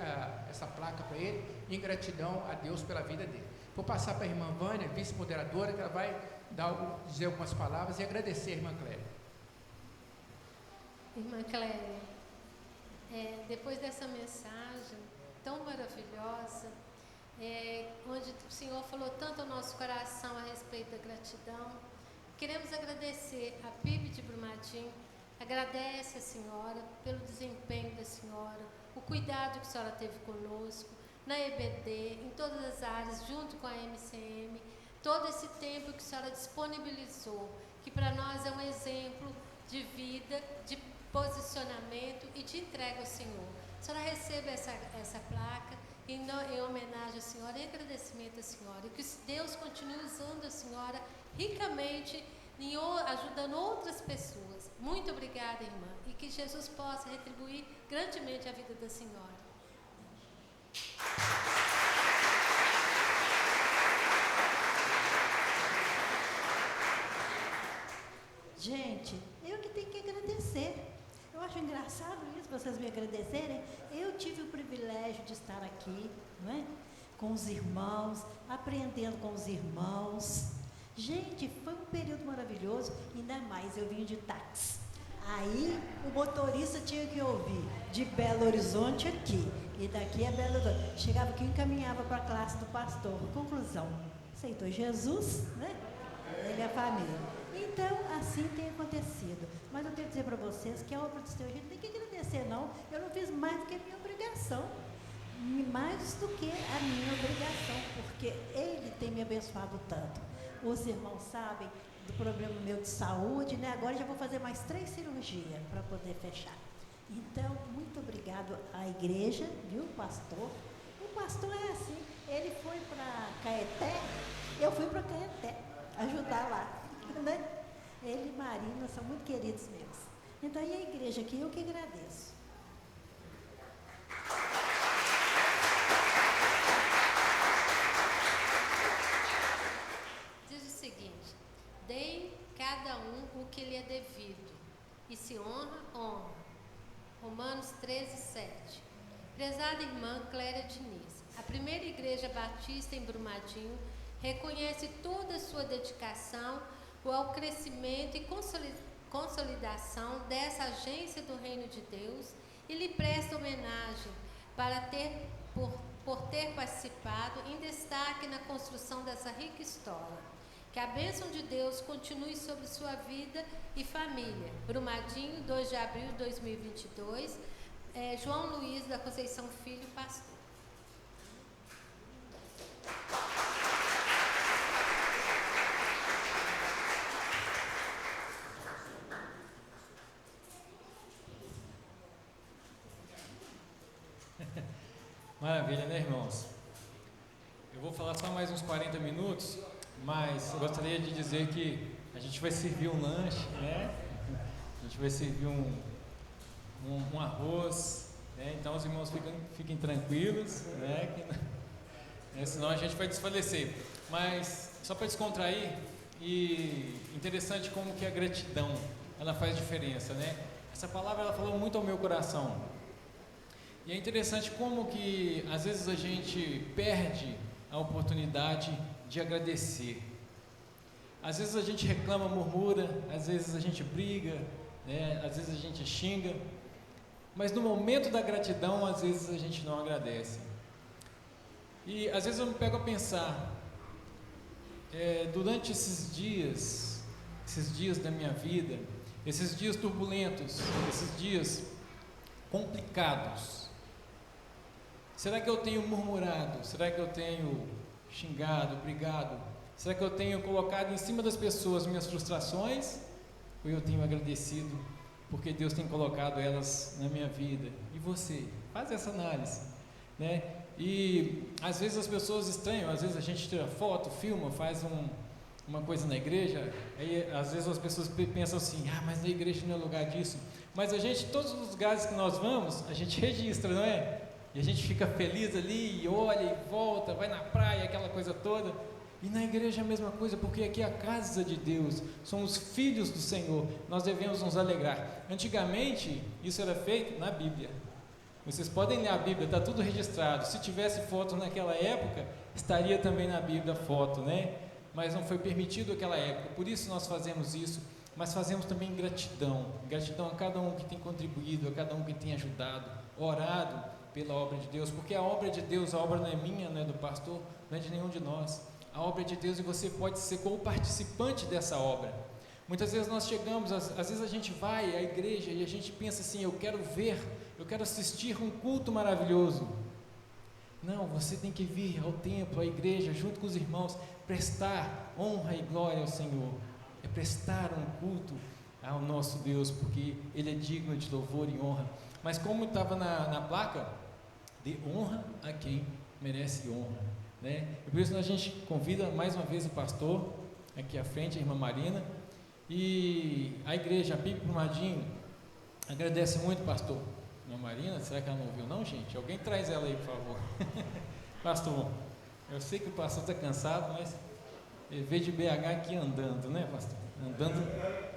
essa placa para ele, em gratidão a Deus pela vida dele. Vou passar para a irmã Vânia, vice-moderadora, que ela vai dizer algumas palavras e agradecer a irmã Clélia. Irmã Clélia, depois dessa mensagem tão maravilhosa, onde o Senhor falou tanto ao nosso coração a respeito da gratidão, queremos agradecer a PIB de Brumadinho, agradece a senhora pelo desempenho da senhora, o cuidado que a senhora teve conosco, na EBD, em todas as áreas, junto com a MCM, todo esse tempo que a senhora disponibilizou, que para nós é um exemplo de vida, de posicionamento e de entrega ao Senhor. A senhora recebe essa placa em homenagem à senhora, em agradecimento à senhora, e que Deus continue usando a senhora ricamente, ajudando outras pessoas. Muito obrigada, irmã, e que Jesus possa retribuir grandemente a vida da senhora. Gente, eu que tenho que agradecer. Eu acho engraçado isso, vocês me agradecerem. Eu tive o privilégio de estar aqui, não é? Com os irmãos, aprendendo com os irmãos. Gente, foi um período maravilhoso, ainda mais eu vim de táxi. Aí o motorista tinha que ouvir de Belo Horizonte aqui, e daqui a Belo Horizonte. Chegava aqui e encaminhava para a classe do pastor. Conclusão, aceitou Jesus, né? Ele é a família. Então, assim tem acontecido. Mas eu tenho que dizer para vocês que a obra do Senhor, a gente tem que agradecer, não. Eu não fiz mais do que a minha obrigação. Mais do que a minha obrigação, porque Ele tem me abençoado tanto. Os irmãos sabem do problema meu de saúde, né? Agora já vou fazer mais 3 cirurgias para poder fechar. Então, muito obrigado à igreja, viu, pastor? O pastor é assim, ele foi para Caeté, eu fui para Caeté, ajudar lá, né? Ele e Marina são muito queridos meus. Então, e a igreja aqui, eu que agradeço. Diz o seguinte: deem cada um o que lhe é devido, e se honra, honra. Romanos 13, 7. Prezada irmã Clélia Diniz, a primeira igreja batista em Brumadinho reconhece toda a sua dedicação ao crescimento e consolidação dessa agência do Reino de Deus e lhe presta homenagem por ter participado em destaque na construção dessa rica história. Que a bênção de Deus continue sobre sua vida e família. Brumadinho, 2 de abril de 2022, João Luiz da Conceição Filho, pastor. Maravilha, né, irmãos? Eu vou falar só mais uns 40 minutos, mas eu gostaria de dizer que a gente vai servir um lanche, né? A gente vai servir um arroz, né? Então os irmãos fiquem tranquilos, né? Senão a gente vai desfalecer. Mas só para descontrair, e interessante como que a gratidão, ela faz diferença, né? Essa palavra ela falou muito ao meu coração. E é interessante como que às vezes a gente perde a oportunidade de agradecer. Às vezes a gente reclama, murmura, às vezes a gente briga, né? Às vezes a gente xinga, mas no momento da gratidão, às vezes a gente não agradece. E às vezes eu me pego a pensar, durante esses dias da minha vida, esses dias turbulentos, esses dias complicados, será que eu tenho murmurado? Será que eu tenho xingado, brigado? Será que eu tenho colocado em cima das pessoas minhas frustrações? Ou eu tenho agradecido porque Deus tem colocado elas na minha vida? E você? Faz essa análise, né? E às vezes as pessoas estranham, às vezes a gente tira foto, filma, faz uma coisa na igreja, aí às vezes as pessoas pensam assim, mas na igreja não é lugar disso. Mas a gente, todos os lugares que nós vamos, a gente registra, não é? E a gente fica feliz ali, e olha e volta, vai na praia, aquela coisa toda. E na igreja é a mesma coisa, porque aqui é a casa de Deus, somos filhos do Senhor, nós devemos nos alegrar. Antigamente, isso era feito na Bíblia. Vocês podem ler a Bíblia, está tudo registrado. Se tivesse foto naquela época, estaria também na Bíblia a foto, né? Mas não foi permitido naquela época, por isso nós fazemos isso. Mas fazemos também gratidão a cada um que tem contribuído, a cada um que tem ajudado, orado pela obra de Deus, porque a obra de Deus, a obra não é minha, não é do pastor, não é de nenhum de nós. A obra de Deus, e você pode ser co-participante dessa obra. Muitas vezes nós chegamos, às vezes a gente vai à igreja e a gente pensa assim, eu quero assistir um culto maravilhoso. Não, você tem que vir ao templo, à igreja, junto com os irmãos, prestar honra e glória ao Senhor. É prestar um culto ao nosso Deus, porque Ele é digno de louvor e honra. Mas como estava na placa, dê honra a quem merece honra, né? E por isso a gente convida mais uma vez o pastor aqui à frente, a irmã Marina, e a igreja, a Pipe Brumadinho, agradece muito, pastor. Irmã Marina, será que ela não ouviu não, gente? Alguém traz ela aí, por favor. Pastor, eu sei que o pastor está cansado, mas ele veio de BH aqui andando, né, pastor?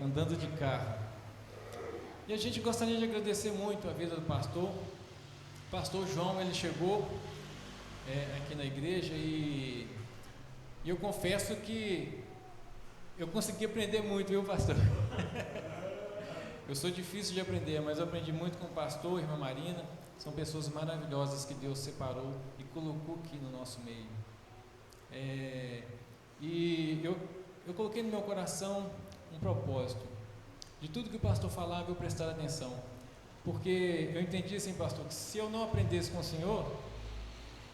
Andando de carro. E a gente gostaria de agradecer muito a vida do pastor. O pastor João, ele chegou aqui na igreja e eu confesso que eu consegui aprender muito, viu, pastor? Eu sou difícil de aprender, mas eu aprendi muito com o pastor, irmã Marina. São pessoas maravilhosas que Deus separou e colocou aqui no nosso meio. E eu coloquei no meu coração um propósito. De tudo que o pastor falava, eu prestar atenção. Porque eu entendi assim, pastor, que se eu não aprendesse com o Senhor,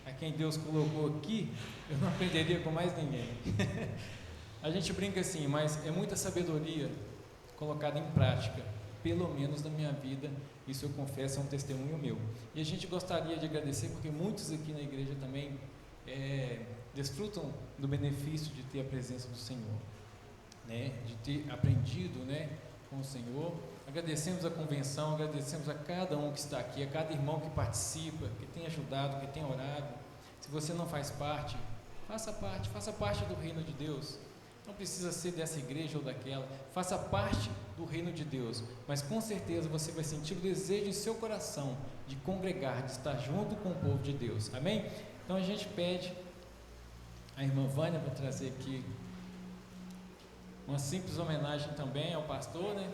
a quem Deus colocou aqui, eu não aprenderia com mais ninguém. A gente brinca assim, mas é muita sabedoria colocada em prática. Pelo menos na minha vida, isso eu confesso, é um testemunho meu. E a gente gostaria de agradecer, porque muitos aqui na igreja também desfrutam do benefício de ter a presença do Senhor, né? De ter aprendido, né, com o Senhor. Agradecemos a convenção, agradecemos a cada um que está aqui, a cada irmão que participa, que tem ajudado, que tem orado. Se você não faz parte, faça parte do reino de Deus. Não precisa ser dessa igreja ou daquela, faça parte do reino de Deus, mas com certeza você vai sentir o desejo em seu coração de congregar, de estar junto com o povo de Deus, amém? Então a gente pede a irmã Vânia para trazer aqui uma simples homenagem também ao pastor, né?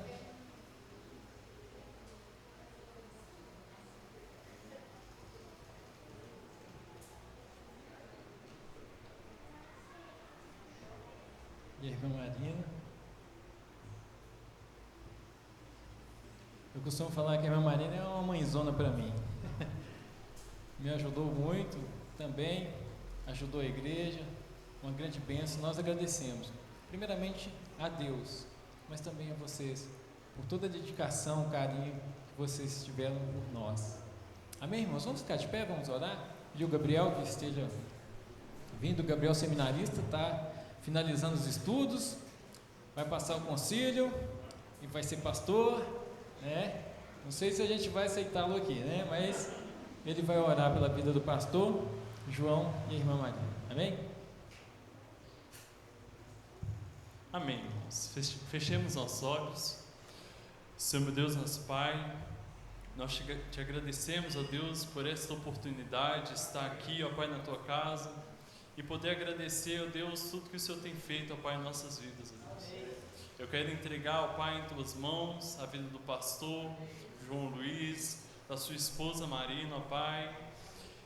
E a irmã Marina. Eu costumo falar que a irmã Marina é uma mãezona para mim. Me ajudou muito também, ajudou a igreja, uma grande bênção. Nós agradecemos, primeiramente a Deus, mas também a vocês, por toda a dedicação, carinho que vocês tiveram por nós. Amém, irmãos? Vamos ficar de pé, vamos orar? pedir o Gabriel que esteja vindo. O Gabriel seminarista, está finalizando os estudos, vai passar o concílio e vai ser pastor, né? Não sei se a gente vai aceitá-lo aqui, né? Mas ele vai orar pela vida do pastor João e a irmã Maria. Amém? Amém, irmãos. Fechemos nossos olhos. Senhor, meu Deus, nosso Pai, nós te agradecemos, ó Deus, por esta oportunidade de estar aqui, ó Pai, na Tua casa e poder agradecer, ó Deus, tudo que o Senhor tem feito, ó Pai, em nossas vidas, ó Deus. Eu quero entregar, ó Pai, em Tuas mãos a vida do pastor João Luiz, da sua esposa Marina, ó Pai.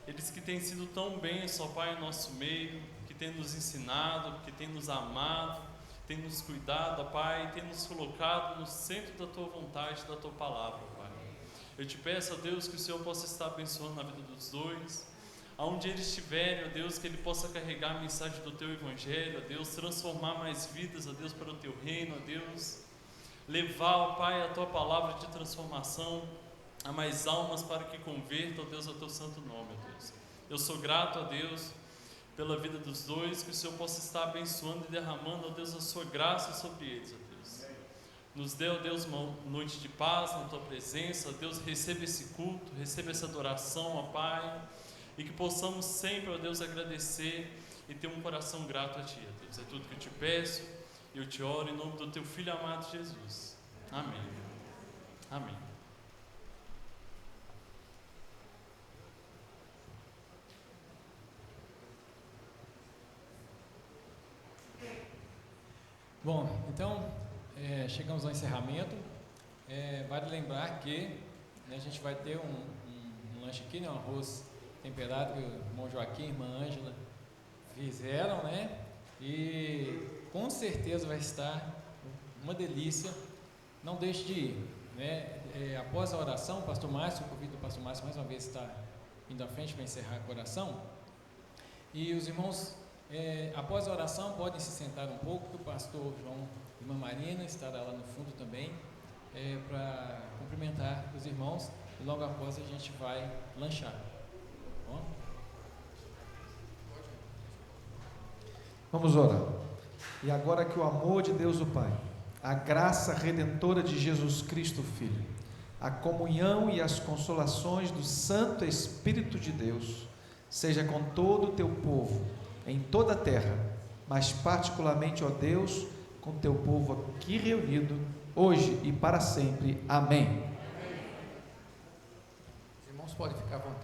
Eles que têm sido tão bens, ó Pai, em nosso meio, que têm nos ensinado, que têm nos amado, tem nos cuidado, ó Pai, tem nos colocado no centro da Tua vontade, da Tua palavra, ó Pai. Eu te peço, ó Deus, que o Senhor possa estar abençoando a vida dos dois, aonde eles estiverem, ó Deus, que Ele possa carregar a mensagem do Teu Evangelho, ó Deus, transformar mais vidas, ó Deus, para o Teu reino, ó Deus, levar, ó Pai, a Tua palavra de transformação a mais almas para que convertam, ó Deus, ao Teu santo nome, ó Deus. Eu sou grato, ó Deus, pela vida dos dois, que o Senhor possa estar abençoando e derramando, ó Deus, a sua graça sobre eles, ó Deus. Nos dê, ó Deus, uma noite de paz na Tua presença, ó Deus, receba esse culto, receba essa adoração, ó Pai, e que possamos sempre, ó Deus, agradecer e ter um coração grato a Ti, ó Deus. É tudo que eu te peço e eu te oro em nome do Teu Filho amado Jesus. Amém. Amém. Bom, então, chegamos ao encerramento. Vale lembrar que, né, a gente vai ter um lanche aqui, né, um arroz temperado que o irmão Joaquim e a irmã Ângela fizeram, né? E com certeza vai estar uma delícia. Não deixe de ir, né? Após a oração, o pastor Márcio, eu convido o pastor Márcio mais uma vez estar indo à frente para encerrar a oração. E os irmãos, após a oração, podem se sentar um pouco, que o pastor João e a irmã Marina estará lá no fundo também, para cumprimentar os irmãos, e logo após a gente vai lanchar. Bom? Vamos orar. E agora que o amor de Deus o Pai, a graça redentora de Jesus Cristo Filho, a comunhão e as consolações do Santo Espírito de Deus, seja com todo o Teu povo, em toda a terra, mas particularmente, ó Deus, com Teu povo aqui reunido, hoje e para sempre. Amém. Os irmãos podem ficar à vontade.